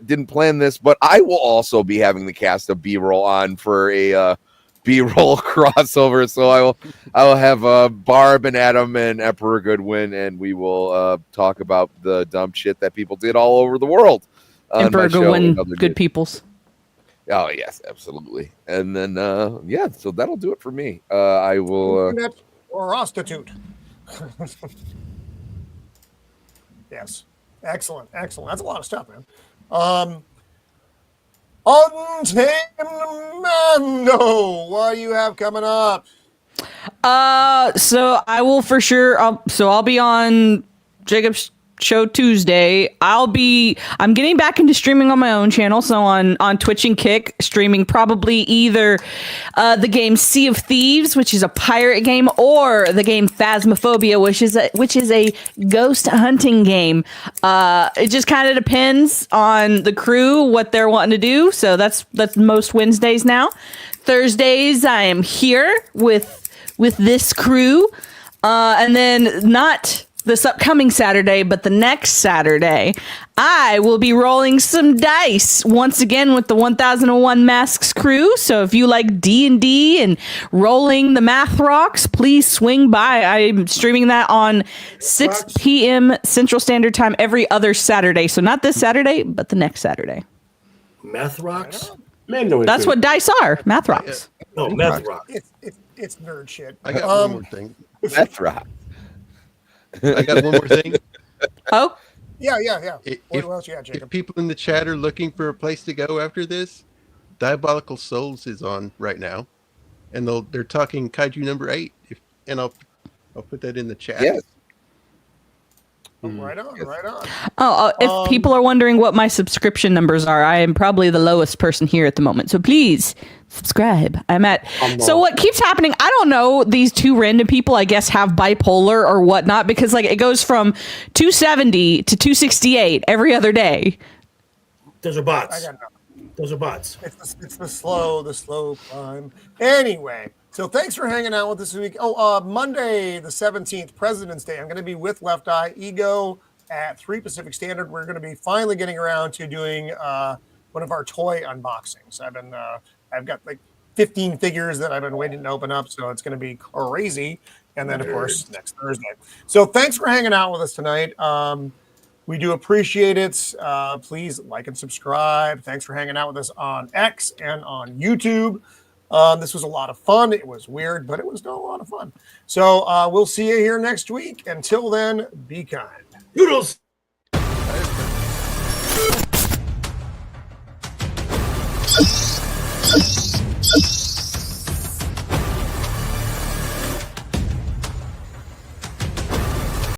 didn't plan this, but I will also be having the cast of B-roll on for a B-roll crossover. So I will have Barb and Adam and Emperor Goodwin, and we will talk about the dumb shit that people did all over the world. Emperor Goodwin, good peoples. Oh yes, absolutely. And then so that'll do it for me. I will or prostitute. Yes. Excellent. That's a lot of stuff, man. Untamed Mando, what do you have coming up? So I will for sure. I'll be on Jacob's show Tuesday. I'm getting back into streaming on my own channel, so on Twitch and Kick, streaming probably either the game Sea of Thieves, which is a pirate game, or the game Phasmophobia, which is a ghost hunting game. It just kind of depends on the crew, what they're wanting to do. So that's most Wednesdays now. Thursdays I am here with this crew, and then not this upcoming Saturday, but the next Saturday, I will be rolling some dice once again with the 1001 Masks crew. So if you like D&D and rolling the math rocks, please swing by. I'm streaming that on 6 p.m. Central Standard Time every other Saturday. So not this Saturday, but the next Saturday. Math rocks? That's what dice are. Math rocks. No, math rocks. It's nerd shit. I got one more thing. Math rocks. I got one more thing. Oh? Yeah. What else you got, Jacob? If people in the chat are looking for a place to go after this, Diabolical Souls is on right now, and they're talking Kaiju number 8. And I'll put that in the chat. Yes. Right on. If people are wondering what my subscription numbers are, I am probably the lowest person here at the moment. So please subscribe. So what keeps happening, I don't know, these two random people, I guess, have bipolar or whatnot, because it goes from 270 to 268 every other day. Those are bots. I got nothing. Those are bots. It's the slow climb. Anyway, So thanks for hanging out with us this week. Monday, the 17th, President's Day. I'm going to be with Left Eye Ego at 3 Pacific Standard. We're going to be finally getting around to doing one of our toy unboxings. I've got like 15 figures that I've been waiting to open up, so it's going to be crazy. And then, of course, next Thursday. So thanks for hanging out with us tonight. We do appreciate it. Please like and subscribe. Thanks for hanging out with us on X and on YouTube. This was a lot of fun. It was weird, but it was still a lot of fun. So we'll see you here next week. Until then, be kind. Noodles. Yes.